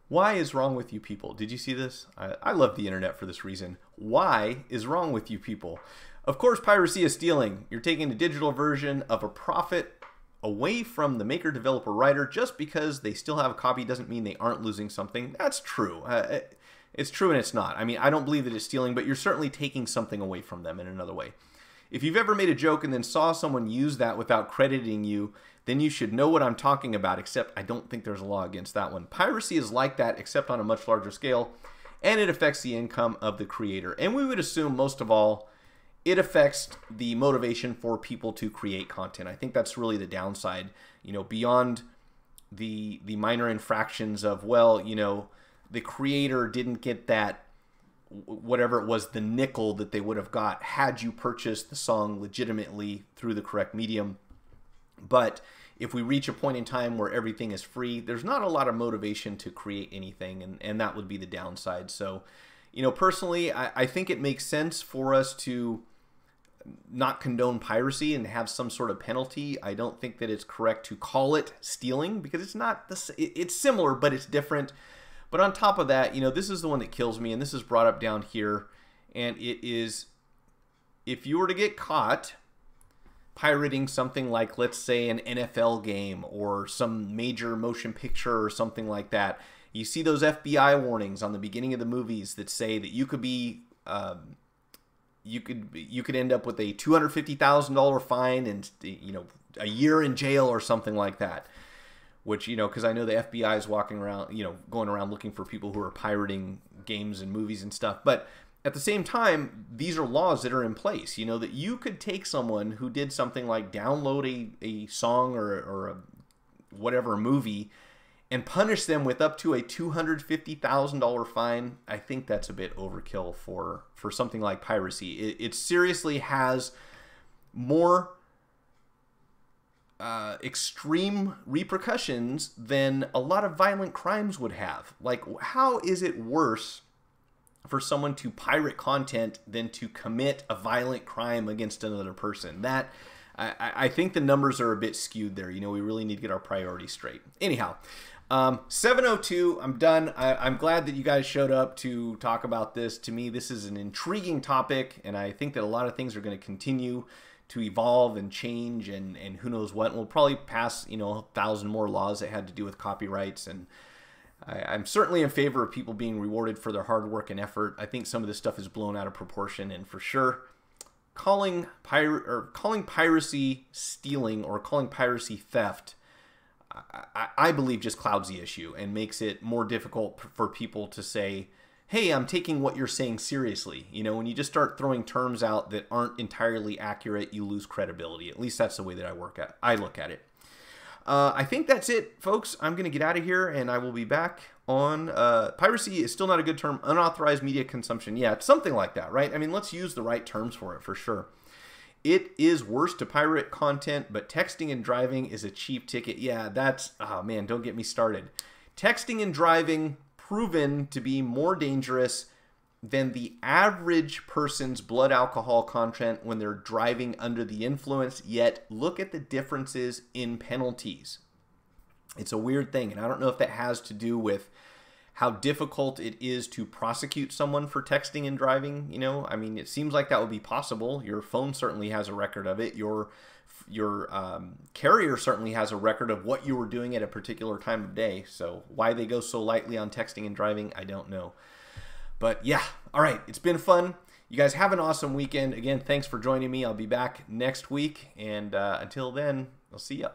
Why is wrong with you people? Did you see this? I love the internet for this reason. Why is wrong with you people? Of course, piracy is stealing. You're taking a digital version of a profit away from the maker, developer, writer. Just because they still have a copy doesn't mean they aren't losing something. That's true. It's true and it's not. I mean, I don't believe that it's stealing, but you're certainly taking something away from them in another way. If you've ever made a joke and then saw someone use that without crediting you, then you should know what I'm talking about, except I don't think there's a law against that one. Piracy is like that, except on a much larger scale, and it affects the income of the creator. And we would assume, most of all, it affects the motivation for people to create content. I think that's really the downside, you know, beyond the minor infractions of, well, you know, the creator didn't get that, whatever it was, the nickel that they would have got had you purchased the song legitimately through the correct medium. But if we reach a point in time where everything is free, there's not a lot of motivation to create anything, and that would be the downside. So, you know, personally, I think it makes sense for us to not condone piracy and have some sort of penalty. I don't think that it's correct to call it stealing, because it's not it's similar, but it's different. But on top of that, you know, this is the one that kills me, and this is brought up down here, and it is, if you were to get caught pirating something like, let's say, an NFL game or some major motion picture or something like that, you see those FBI warnings on the beginning of the movies that say that you could be you could end up with a $250,000 fine and, you know, a year in jail or something like that. Which, you know, because I know the FBI is walking around, you know, going around looking for people who are pirating games and movies and stuff. But at the same time, these are laws that are in place, you know, that you could take someone who did something like download a song or a whatever movie and punish them with up to a $250,000 fine. I think that's a bit overkill for something like piracy. It seriously has more extreme repercussions than a lot of violent crimes would have. Like, how is it worse for someone to pirate content than to commit a violent crime against another person? That, I think the numbers are a bit skewed there. You know, we really need to get our priorities straight. Anyhow, 7:02, I'm done. I'm glad that you guys showed up to talk about this. To me, this is an intriguing topic, and I think that a lot of things are going to continue to evolve and change, and who knows what. And we'll probably pass, you know, 1,000 more laws that had to do with copyrights, and I'm certainly in favor of people being rewarded for their hard work and effort. I think some of this stuff is blown out of proportion, and for sure, calling piracy stealing or calling piracy theft, I believe, just clouds the issue and makes it more difficult for people to say, hey, I'm taking what you're saying seriously. You know, when you just start throwing terms out that aren't entirely accurate, you lose credibility. At least that's the way that I look at it. I think that's it, folks. I'm going to get out of here, and I will be back on piracy is still not a good term. Unauthorized media consumption. Yeah, it's something like that, right? I mean, let's use the right terms for it, for sure. It is worse to pirate content, but texting and driving is a cheap ticket. Yeah, that's, oh man, don't get me started. Texting and driving proven to be more dangerous than the average person's blood alcohol content when they're driving under the influence, yet look at the differences in penalties. It's a weird thing, and I don't know if that has to do with how difficult it is to prosecute someone for texting and driving. You know, I mean, it seems like that would be possible. Your phone certainly has a record of it. Your carrier certainly has a record of what you were doing at a particular time of day. So why they go so lightly on texting and driving, I don't know. But yeah, all right, it's been fun. You guys have an awesome weekend. Again, thanks for joining me. I'll be back next week. And until then, I'll see ya.